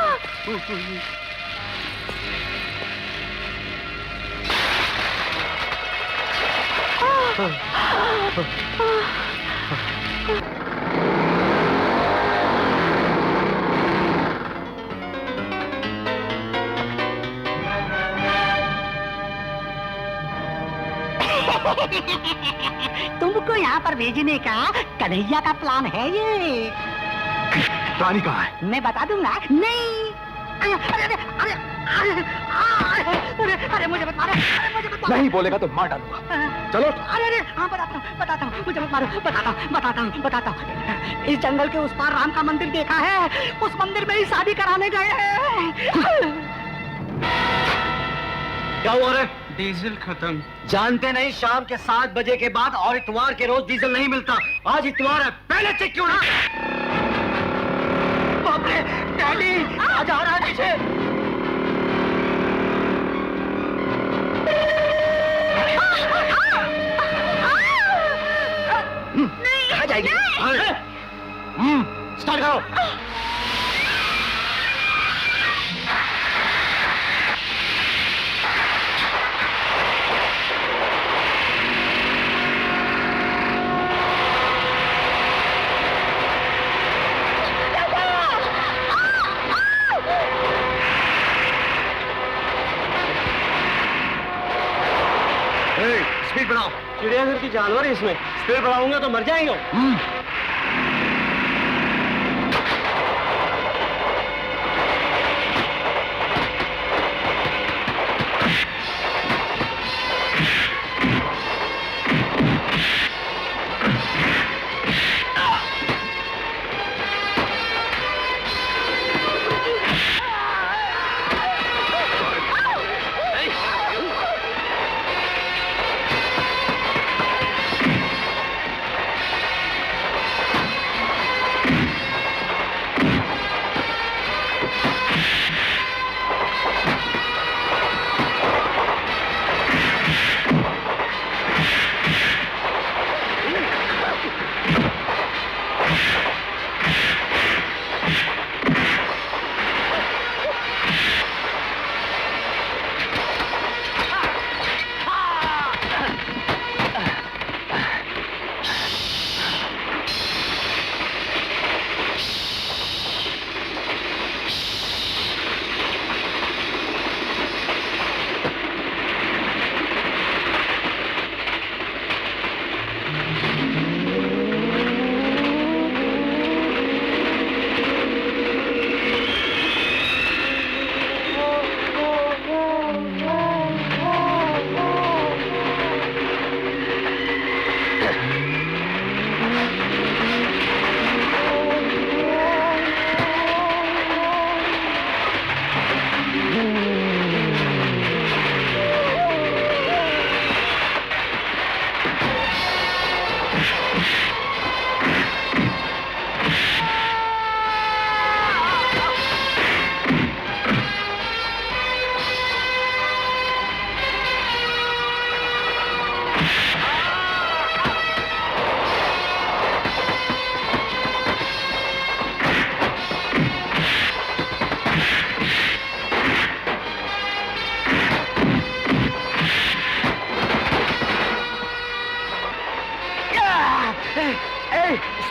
तुमको यहाँ पर भेजने का कन्हैया का प्लान है ये। रानी कहाँ है? मैं बता दूंगा। नहीं, अरे अरे अरे अरे अरे अरे मुझे मत मारो, अरे मुझे मत मारो। नहीं बोलेगा तो मार डालूंगा। चलो। अरे अरे हाँ बताता हूँ, मुझे मत मारो, बताता हूँ। इस जंगल के उस पार राम का मंदिर देखा है, उस मंदिर में ही शादी कराने गए हैं। क्या हुआ रे? डीजल खत्म। जानते नहीं शाम के 7 बजे के बाद और इतवार के रोज डीजल नहीं मिलता। आज इतवार है, पहले चेक क्यों ना? बाप रे, डैडी आ जा रहा है पीछे। कहाँ जाएगी? स्टार्ट करो। स्पीड बढ़ाओ। चिड़ियाघर की जानवर है इसमें, स्पीड बढ़ाऊंगा तो मर जाएंगे।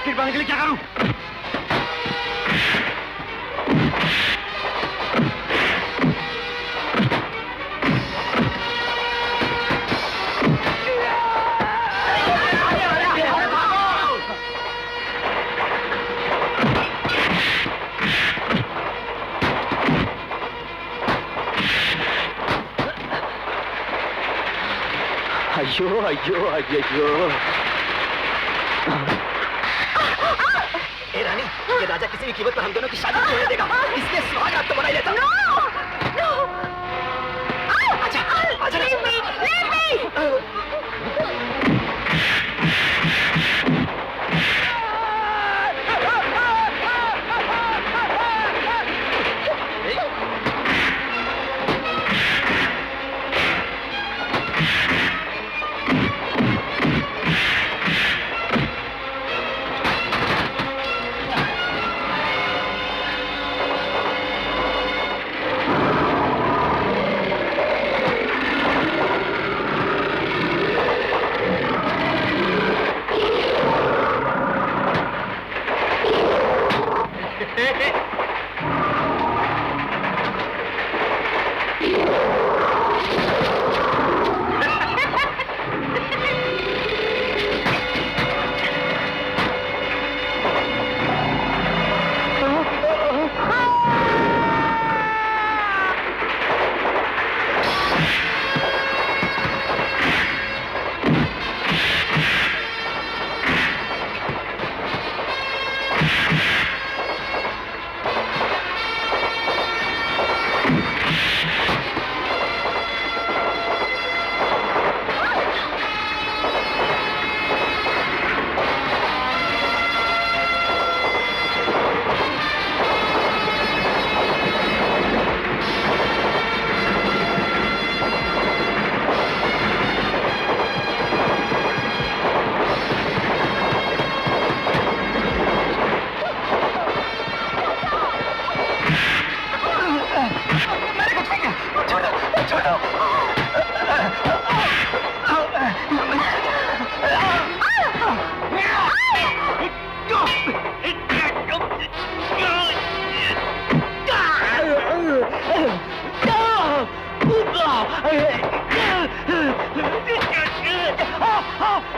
स्पीड बढ़ाने के लिए क्या करूं? अयो अयो अयो। ए रानी, ये राजा किसी भी कीमत पर हम दोनों की शादी नहीं होने देगा। इसलिए सुहाग रात तो बना ही लेता। आजा, आजा ना।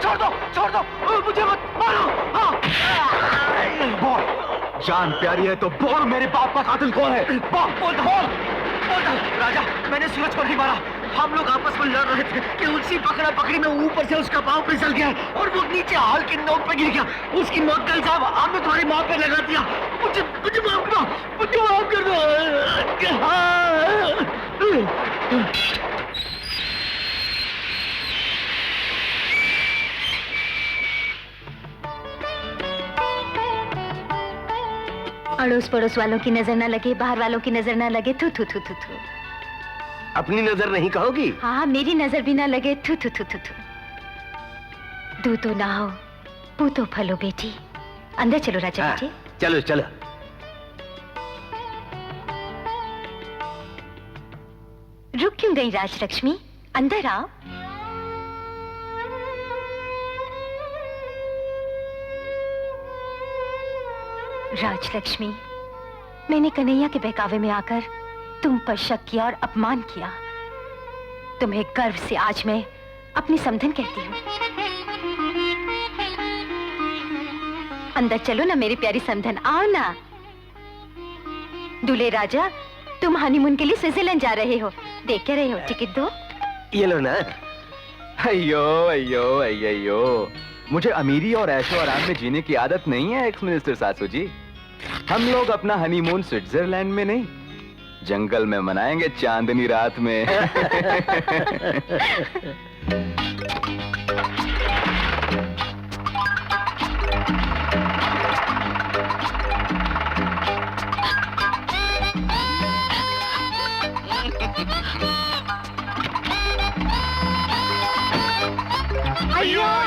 छोड़ दो मुझे मत मारो। बोल, जान प्यारी है तो बोल, मेरे बाप का कातिल कौन है? बोल। राजा, मैंने सूरज को नहीं मारा। हम लोग आपस में लड़ रहे थे कि उसी पकड़ा पकड़ी में ऊपर से उसका पाँव फिसल गया और वो नीचे हाल की नोक पे गिर गया। उसकी मौत का इल्जाम आपने तुम्हारी माँ पे लगा दिया। मुझे माफ कर दो। अड़ोस पड़ोस वालों की नजर ना लगे, बाहर वालों की नजर ना लगे। थू थू थू थू थू। अपनी नजर नहीं कहोगी? हाँ, मेरी नजर भी ना लगे। थू थू थू थू थू। दू तो ना हो, पू तो फलो बेटी। अंदर चलो राजा बेटी। चलो चलो। रुक क्यों गई राजलक्ष्मी? अंदर आओ। राजलक्ष्मी, मैंने कन्हैया के बहकावे में आकर तुम पर शक किया और अपमान किया। तुम्हें गर्व से आज मैं अपनी समधन कहती हूँ। अंदर चलो ना मेरी प्यारी समधन, आओ ना। दूल्हे राजा, तुम हनीमून के लिए स्विट्जरलैंड जा रहे हो, देख क्या रहे हो? टिकट दो। ये लो ना। अयो, मुझे अमीरी और ऐशो आराम में जीने की आदत नहीं है एक्स मिनिस्टर सासू जी। हम लोग अपना हनीमून स्विट्जरलैंड में नहीं, जंगल में मनाएंगे चांदनी रात में। अयो